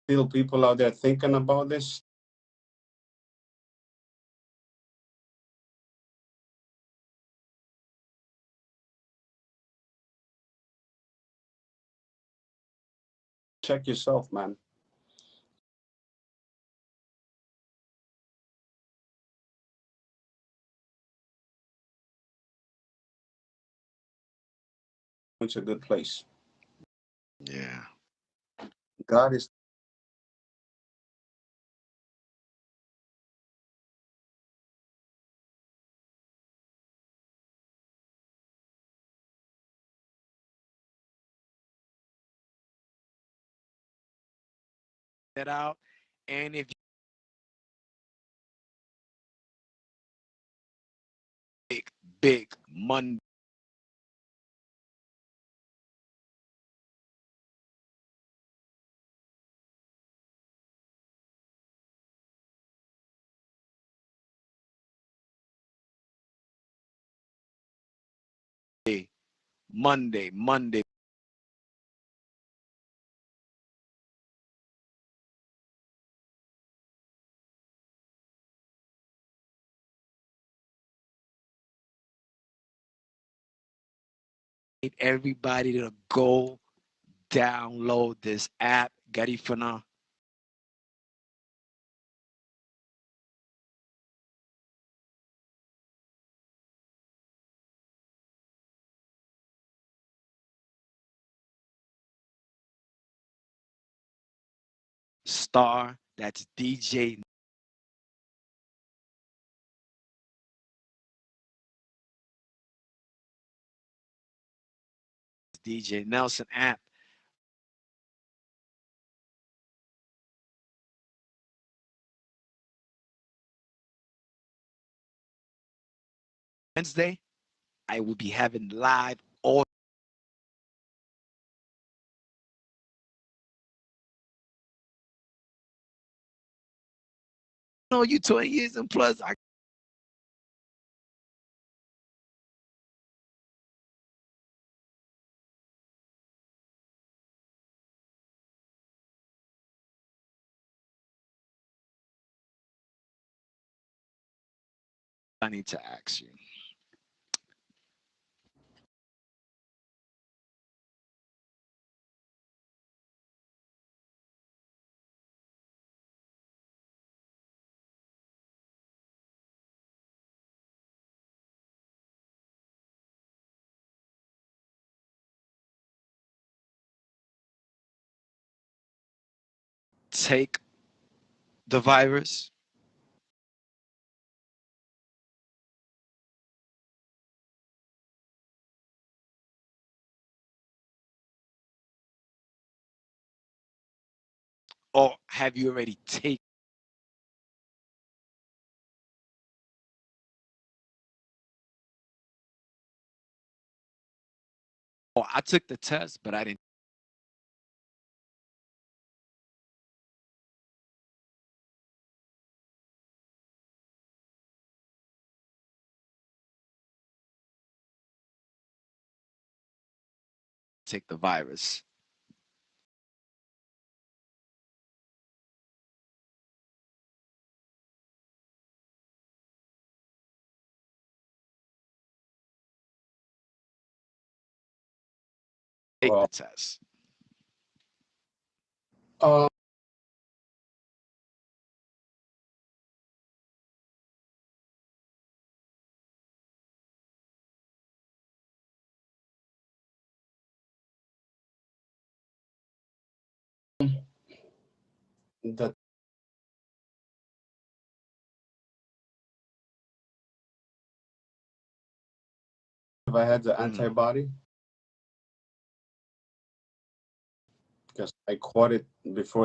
still people out there thinking about this, check yourself, man. It's a good place. Yeah. God is That out. And if big money Monday. Everybody to go download this app, Garifuna. Star, that's DJ Nelson app. Wednesday, I will be having live all. You know, you 20 years and plus, I need to ask you. Take the virus. Or have you already taken? Oh, I took the test, but I didn't take the virus. Take the test. Uh, that if I had the antibody, because I caught it before